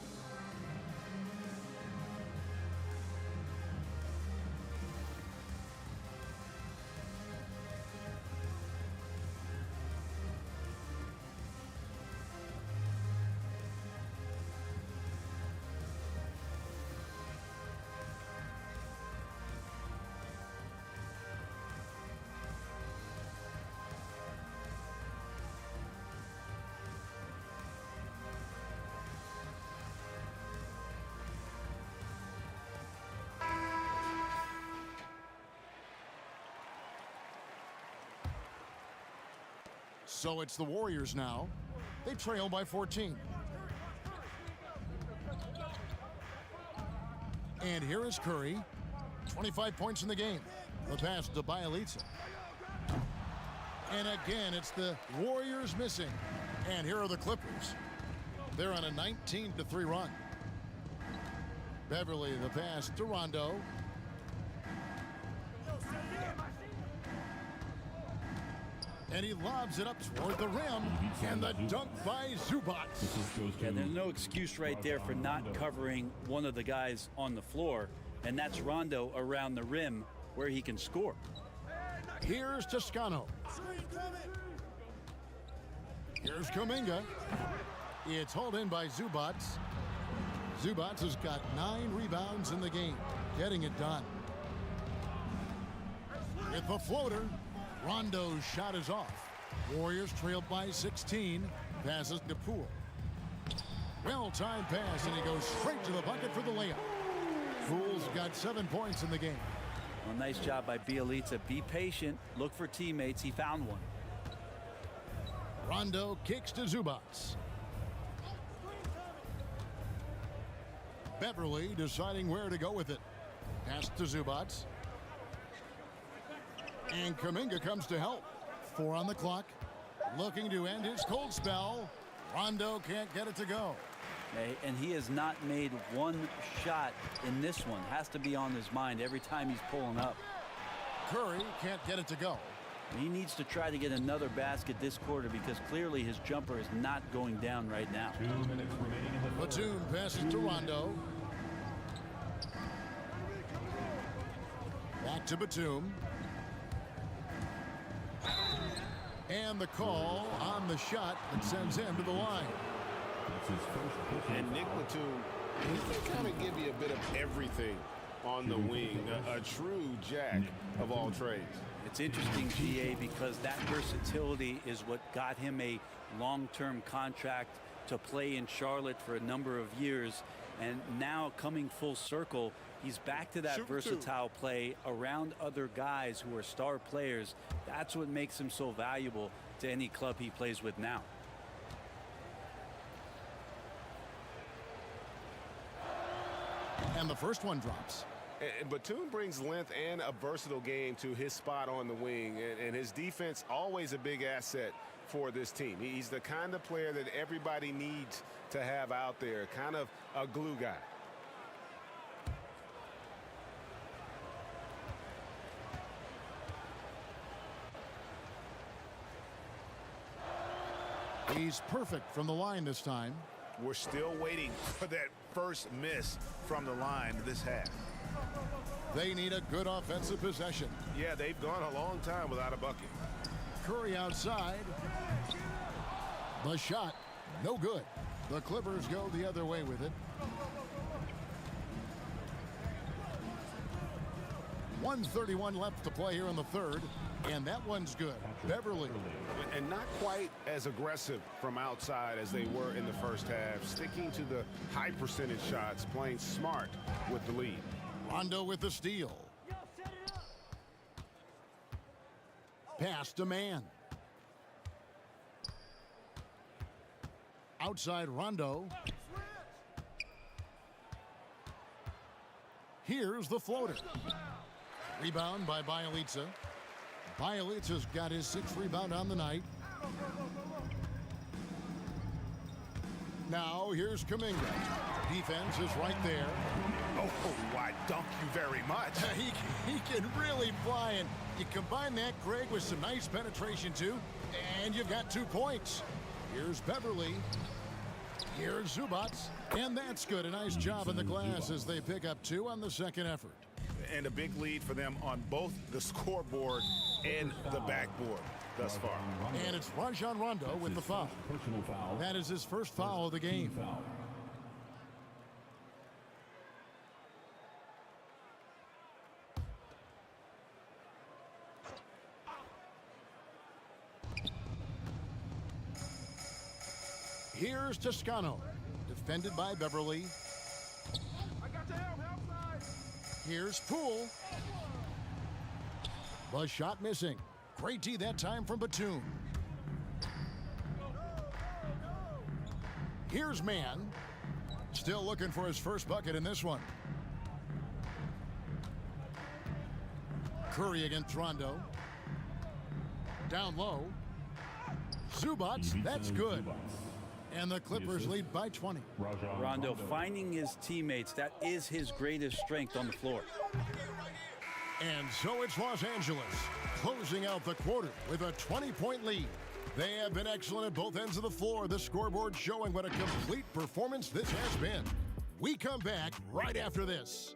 So it's the Warriors now. They trail by 14. And here is Curry. 25 points in the game. The pass to Bielitsa. And again, it's the Warriors missing. And here are the Clippers. They're on a 19-3 run. Beverly, the pass to Rondo. And he lobs it up toward the rim. And the dunk by Zubac. Yeah, there's no excuse right there for not covering one of the guys on the floor. And that's Rondo around the rim where he can score. Here's Toscano. Here's Kuminga. It's hauled in by Zubac. Zubac has got 9 rebounds in the game, getting it done. With the floater, Rondo's shot is off. Warriors trail by 16. Passes to Poole. Well-timed pass, and he goes straight to the bucket for the layup. Poole's got 7 points in the game. Well, nice job by Bielitsa. Be patient. Look for teammates. He found one. Rondo kicks to Zubac. Beverly deciding where to go with it. Pass to Zubac. And Kuminga comes to help. 4 on the clock. Looking to end his cold spell. Rondo can't get it to go. And he has not made one shot in this one. Has to be on his mind every time he's pulling up. Curry can't get it to go. He needs to try to get another basket this quarter because clearly his jumper is not going down right now. 2 minutes remaining in the Batum passes to Rondo. Back to Batum. And the call on the shot that sends him to the line. And Nick Batum, he can kind of give you a bit of everything on the wing, a true jack of all trades. It's interesting, GA, because that versatility is what got him a long-term contract to play in Charlotte for a number of years. And now coming full circle, he's back to that versatile play around other guys who are star players. That's what makes him so valuable to any club he plays with now. And the first one drops. And Batum brings length and a versatile game to his spot on the wing, and his defense always a big asset for this team. He's the kind of player that everybody needs to have out there, kind of a glue guy. He's perfect from the line this time. We're still waiting for that first miss from the line this half. They need a good offensive possession. Yeah, they've gone a long time without a bucket. Curry outside. The shot, no good. The Clippers go the other way with it. .131 left to play here in the third, and that one's good. Beverly. And not quite as aggressive from outside as they were in the first half, sticking to the high percentage shots, playing smart with the lead. Rondo with the steal. Pass to man. Outside Rondo. Here's the floater. Rebound by Bjelica. Bjelica's got his 6th rebound on the night. Now here's Kuminga. Defense is right there. Oh, why, dunk you very much. He can really fly, and you combine that, Greg, with some nice penetration too, and you've got 2 points. Here's Beverly. Here's Zubac, and that's good. A nice job in the glass as they pick up 2 on the second effort. And a big lead for them on both the scoreboard and the backboard thus far. And it's Rajon Rondo with the foul. That is his first foul of the game. Here's Toscano, defended by Beverly. Here's Poole. The shot missing. Great D that time from Batum. Here's Mann. Still looking for his first bucket in this one. Curry against Rondo. Down low. Zubac, that's good. And the Clippers lead by 20. Rondo finding his teammates, that is his greatest strength on the floor. And so it's Los Angeles closing out the quarter with a 20-point lead. They have been excellent at both ends of the floor. The scoreboard showing what a complete performance this has been. We come back right after this.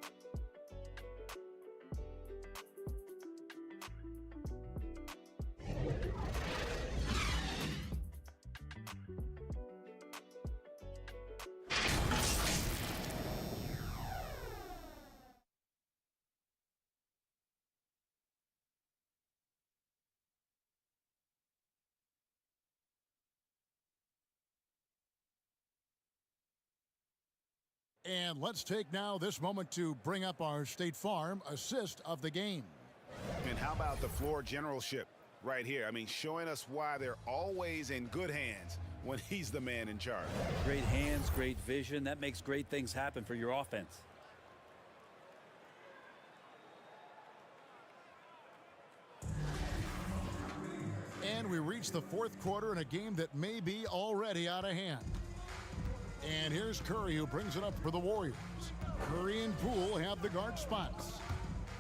And let's take now this moment to bring up our State Farm assist of the game. And how about the floor generalship right here? I mean, showing us why they're always in good hands when he's the man in charge. Great hands, great vision. That makes great things happen for your offense. And we reach the fourth quarter in a game that may be already out of hand. And here's Curry, who brings it up for the Warriors. Curry and Poole have the guard spots.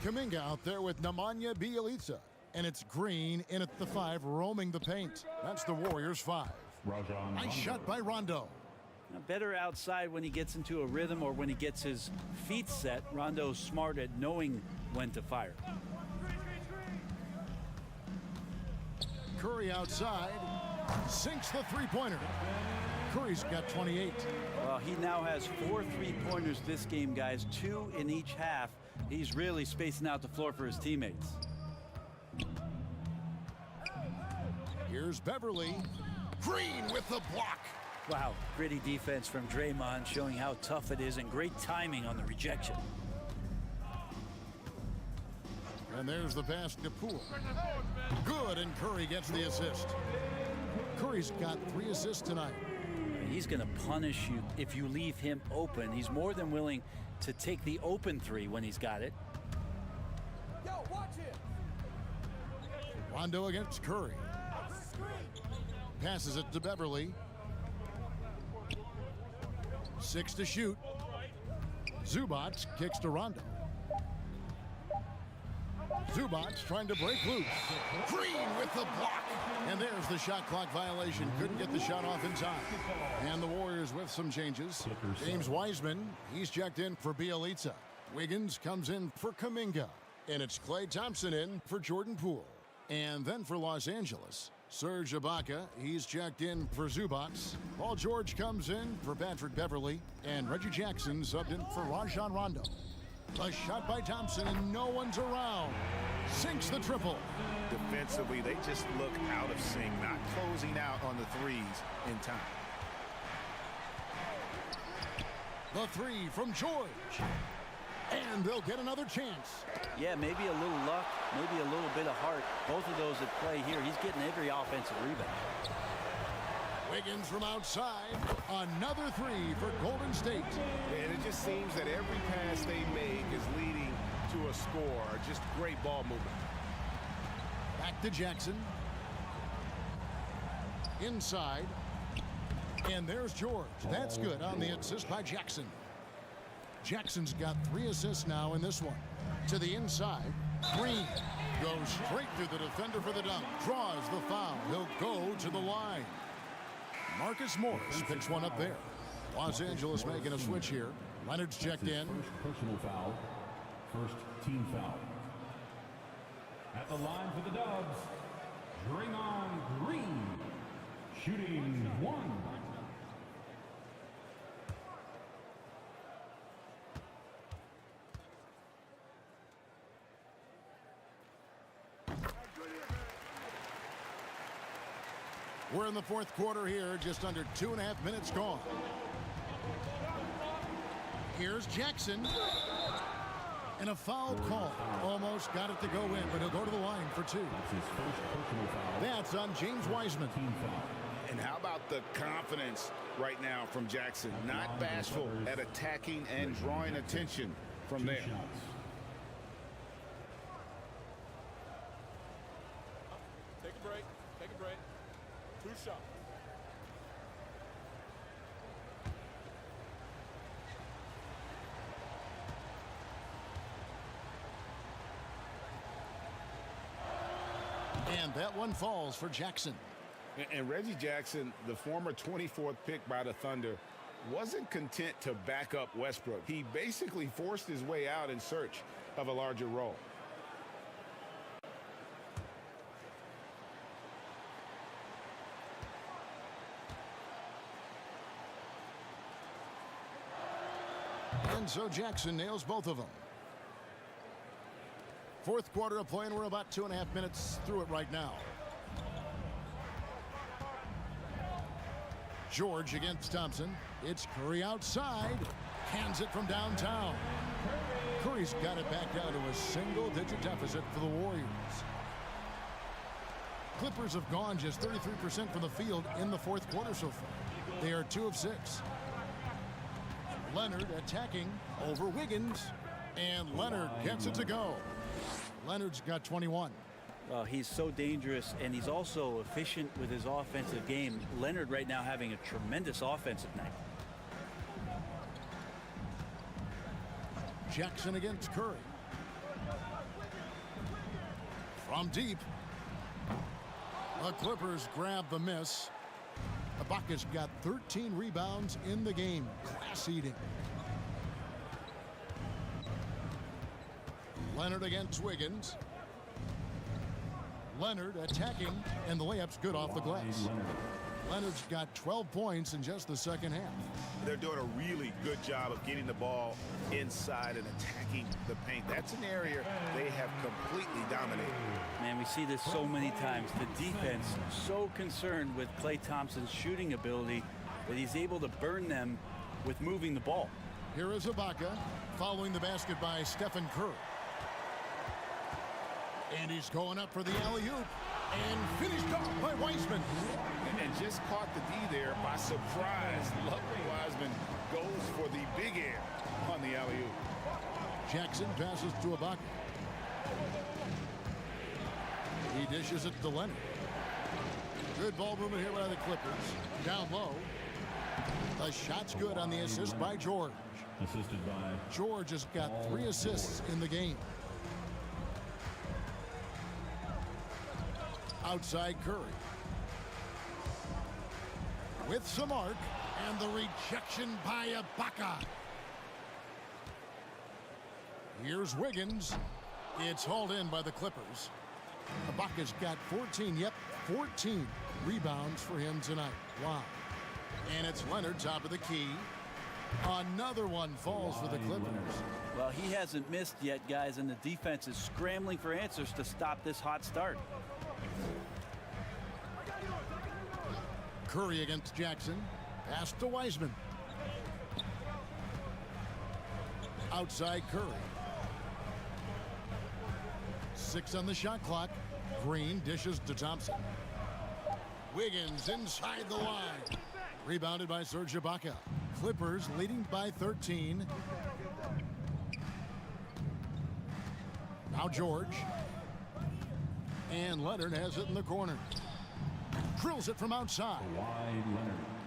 Kuminga out there with Nemanja Bjelica. And it's Green in at the 5, roaming the paint. That's the Warriors' 5. Nice shot by Rondo. Now, better outside when he gets into a rhythm or when he gets his feet set. Rondo's smart at knowing when to fire. Curry outside. Sinks the three-pointer. Curry's got 28. Well, he now has 4 3-pointers this game, guys, 2 in each half. He's really spacing out the floor for his teammates. Here's Beverly. Green with the block. Wow, gritty defense from Draymond, showing how tough it is, and great timing on the rejection. And there's the pass to Poole. Good, and Curry gets the assist. Curry's got 3 assists tonight. He's going to punish you if you leave him open. He's more than willing to take the open 3 when he's got it. Yo, watch it. Rondo against Curry. Passes it to Beverly. 6 to shoot. Zubac kicks to Rondo. Zubac trying to break loose. Green with the block. And there's the shot clock violation. Couldn't get the shot off in time. And the Warriors with some changes. James Wiseman, he's checked in for Bjelica. Wiggins comes in for Kuminga. And it's Klay Thompson in for Jordan Poole. And then for Los Angeles, Serge Ibaka, he's checked in for Zubac. Paul George comes in for Patrick Beverly. And Reggie Jackson subbed in for Rajon Rondo. A shot by Thompson, and no one's around. Sinks the triple. Defensively, they just look out of sync, not closing out on the threes in time. The 3 from George. And they'll get another chance. Yeah, maybe a little luck, maybe a little bit of heart. Both of those at play here. He's getting every offensive rebound. Wiggins from outside. Another 3 for Golden State. And it just seems that every pass they make is leading to a score. Just great ball movement. Back to Jackson. Inside. And there's George. That's good on the assist by Jackson. Jackson's got 3 assists now in this one. To the inside. Green goes straight through the defender for the dunk. Draws the foul. He'll go to the line. Marcus Morris picks one up there. Los Angeles making a switch here. Leonard's checked in. First personal foul. First team foul. At the line for the Dubs, Draymond Green. Shooting 1. We're in the 4th quarter here, just under 2.5 minutes gone. Here's Jackson. And a foul call. Almost got it to go in, but he'll go to the line for 2. That's his first personal foul. That's on James Wiseman. Team foul. And how about the confidence right now from Jackson? Not bashful at attacking and drawing attention from there. Take a break. Take a break. 2 shots. And that one falls for Jackson. And Reggie Jackson, the former 24th pick by the Thunder, wasn't content to back up Westbrook. He basically forced his way out in search of a larger role. And so Jackson nails both of them. 4th quarter of play, and we're about 2.5 minutes through it right now. George against Thompson. It's Curry outside. Hands it from downtown. Curry's got it back down to a single-digit deficit for the Warriors. Clippers have gone just 33% from the field in the 4th quarter so far. They are 2 of 6. Leonard attacking over Wiggins. And Leonard gets it to go. Leonard's got 21. Well, he's so dangerous, and he's also efficient with his offensive game. Leonard right now having a tremendous offensive night. Jackson against Curry. From deep. The Clippers grab the miss. Ibaka's got 13 rebounds in the game. Class eating. Leonard against Wiggins. Leonard attacking, and the layup's good off the glass. Leonard's got 12 points in just the second half. They're doing a really good job of getting the ball inside and attacking the paint. That's an area they have completely dominated. Man, we see this so many times. The defense so concerned with Klay Thompson's shooting ability that he's able to burn them with moving the ball. Here is Ibaka following the basket by Stephen Curry. And he's going up for the alley-oop. And finished off by Wiseman. And just caught the D there by surprise. Lovely Wiseman goes for the big air on the alley-oop. Jackson passes to Ibaka. He dishes it to Leonard. Good ball movement here by the Clippers. Down low. The shot's good on the assist by George. Assisted by George has got 3 assists in the game. Outside Curry. With some arc, and the rejection by Ibaka. Here's Wiggins. It's hauled in by the Clippers. Ibaka's got 14 rebounds for him tonight. Wow. And it's Leonard top of the key. Another one falls for the Clippers. Well, he hasn't missed yet, guys, and the defense is scrambling for answers to stop this hot start. Curry against Jackson. Pass to Wiseman. Outside Curry. 6 on the shot clock. Green dishes to Thompson. Wiggins inside the line. Rebounded by Serge Ibaka. Clippers leading by 13. Now George. And Leonard has it in the corner. Drills it from outside.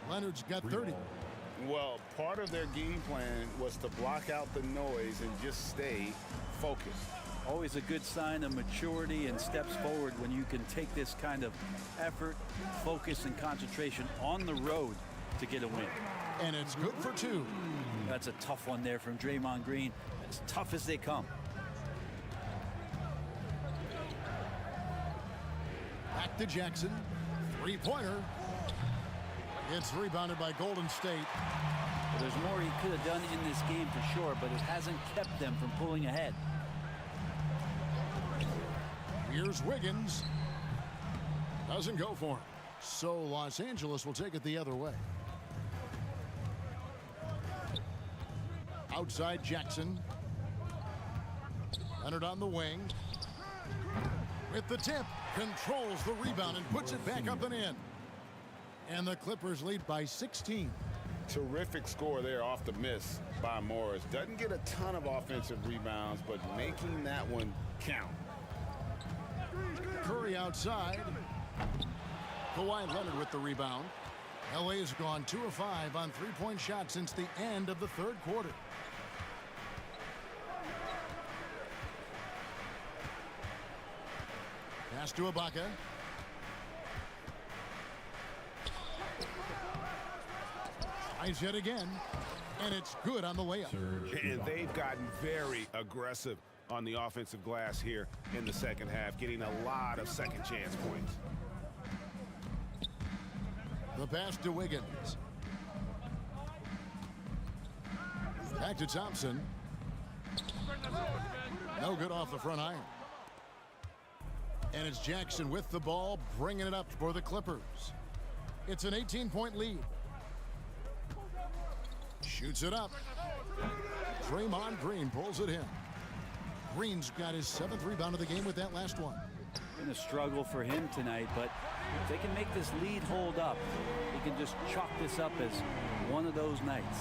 Leonard's got 30. Well, part of their game plan was to block out the noise and just stay focused. Always a good sign of maturity and steps forward when you can take this kind of effort, focus, and concentration on the road to get a win. And it's good for 2. That's a tough one there from Draymond Green. As tough as they come. Back to Jackson. 3-pointer. It's rebounded by Golden State. Well, there's more he could have done in this game for sure, but it hasn't kept them from pulling ahead. Here's Wiggins. Doesn't go for him. So Los Angeles will take it the other way. Outside Jackson. Leonard on the wing. With the tip. Controls the rebound and puts it back up and in. And the Clippers lead by 16. Terrific score there off the miss by Morris. Doesn't get a ton of offensive rebounds, but making that one count. Curry outside. Kawhi Leonard with the rebound. LA has gone 2 of 5 on 3-point shots since the end of the 3rd quarter. Pass to Ibaka. Tries yet again. And it's good on the layup. And they've gotten very aggressive on the offensive glass here in the second half, getting a lot of second chance points. The pass to Wiggins. Back to Thompson. No good off the front iron. And it's Jackson with the ball, bringing it up for the Clippers. It's an 18-point lead. Shoots it up. Draymond Green pulls it in. Green's got his 7th rebound of the game with that last one. Been a struggle for him tonight, but if they can make this lead hold up, they can just chalk this up as one of those nights.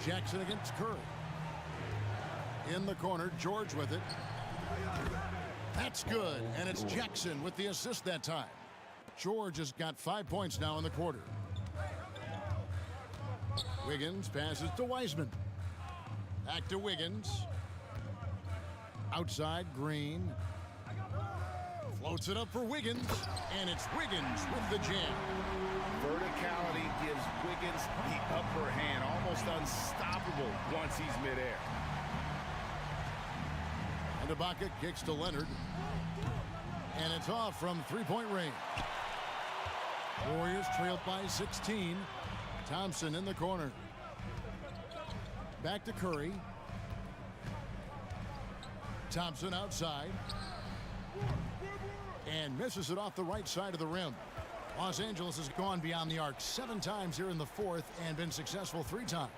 Jackson against Curry. In the corner, George with it. That's good, and it's Jackson with the assist that time. George has got 5 points now in the quarter. Wiggins passes to Wiseman. Back to Wiggins. Outside, Green. Floats it up for Wiggins, and it's Wiggins with the jam. Verticality gives Wiggins the upper hand, almost unstoppable once he's midair. And Ibaka kicks to Leonard. And it's off from three-point range. Warriors trailed by 16. Thompson in the corner. Back to Curry. Thompson outside. And misses it off the right side of the rim. Los Angeles has gone beyond the arc 7 times here in the fourth and been successful 3 times.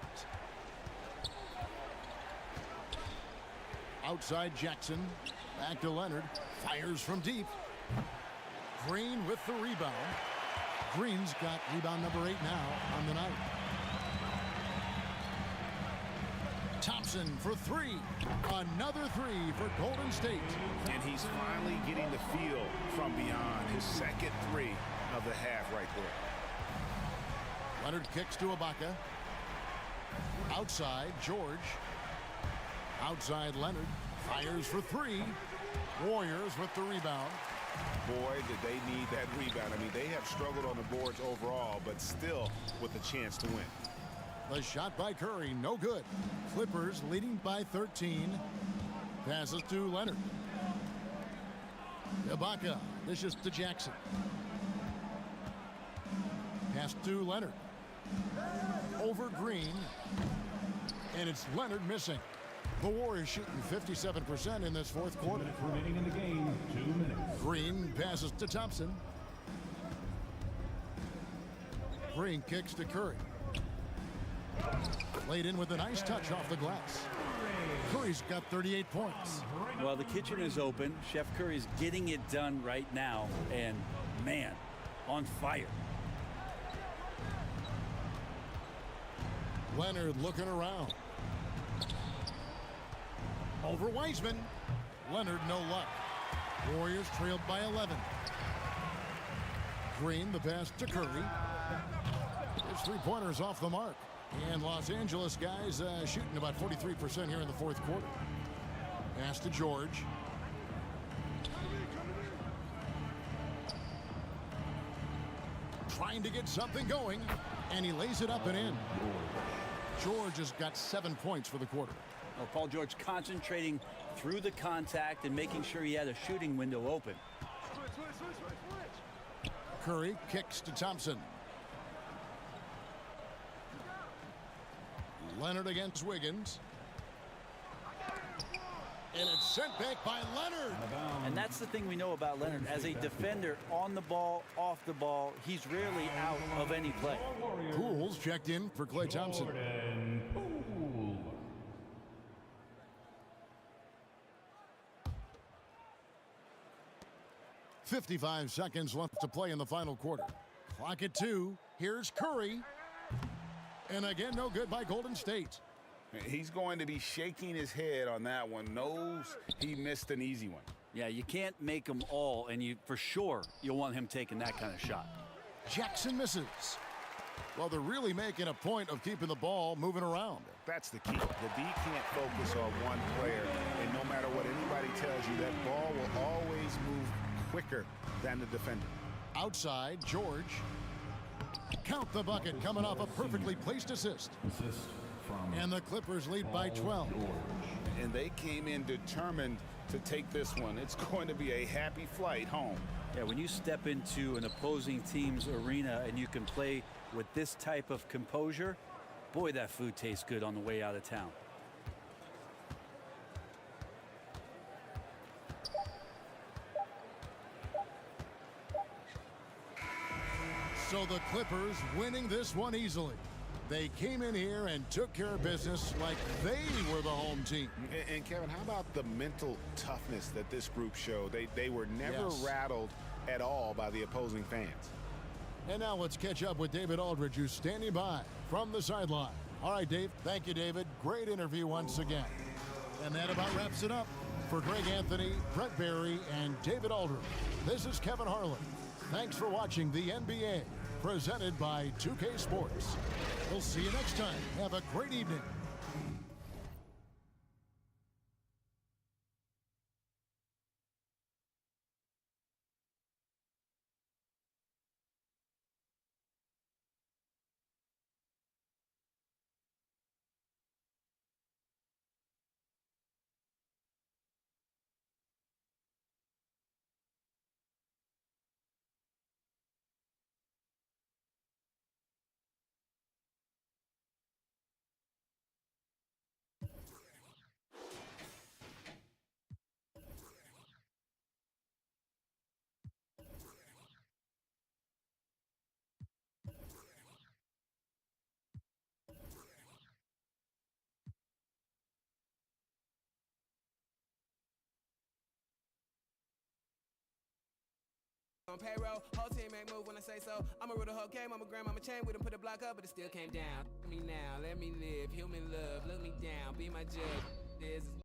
Outside Jackson. Back to Leonard. Fires from deep. Green with the rebound. Green's got rebound number 8 now on the night. Thompson for 3. Another 3 for Golden State. And he's finally getting the feel from beyond. His second 3 of the half right there. Leonard kicks to Ibaka. Outside George. Outside Leonard. Fires for 3. Warriors with the rebound. Boy, did they need that rebound. I mean, they have struggled on the boards overall, but still with a chance to win. The shot by Curry, no good. Clippers leading by 13. Passes to Leonard. Ibaka, dishes to Jackson. Pass to Leonard. Over Green. And it's Leonard missing. The Warriors shooting 57% in this fourth quarter. 2 minutes remaining in the game. 2 minutes. Green passes to Thompson. Green kicks to Curry. Laid in with a nice touch off the glass. Curry's got 38 points. Well, the kitchen is open. Chef Curry's getting it done right now. And, man, on fire. Leonard looking around. Over Wiseman. Leonard, no luck. Warriors trailed by 11. Green, the pass to Curry. His three-pointers off the mark. And Los Angeles guys shooting about 43% here in the fourth quarter. Pass to George. Trying to get something going. And he lays it up and in. George has got 7 points for the quarter. Well, Paul George concentrating through the contact and making sure he had a shooting window open. Curry kicks to Thompson. Leonard against Wiggins. And it's sent back by Leonard. And that's the thing we know about Leonard. As a defender, on the ball, off the ball, he's rarely out of any play. Poole's checked in for Klay Thompson. 55 seconds left to play in the final quarter. Clock at 2. Here's Curry. And again, no good by Golden State. He's going to be shaking his head on that one. Knows he missed an easy one. Yeah, you can't make them all, and for sure you'll want him taking that kind of shot. Jackson misses. Well, they're really making a point of keeping the ball moving around. That's the key. The D can't focus on one player, and no matter what anybody tells you, that ball will always move quicker than the defender. Outside, George. Count the bucket, coming off a perfectly placed assist. And the Clippers lead by 12. And they came in determined to take this one. It's going to be a happy flight home. Yeah, when you step into an opposing team's arena and you can play with this type of composure, boy, that food tastes good on the way out of town. So the Clippers winning this one easily. They came in here and took care of business like they were the home team. And Kevin, how about the mental toughness that this group showed? They were never rattled at all by the opposing fans. And now let's catch up with David Aldridge, who's standing by from the sideline. All right, Dave. Thank you, David. Great interview once again. And that about wraps it up. For Greg Anthony, Brett Barry, and David Aldridge, this is Kevin Harlan. Thanks for watching the NBA, presented by 2K Sports. We'll see you next time. Have a great evening. On payroll, whole team make move when I say so. I'ma rule the whole game, I'ma grab my chain. We done put the block up, but it still came down. Let me now, let me live, human love, look me down, be my judge.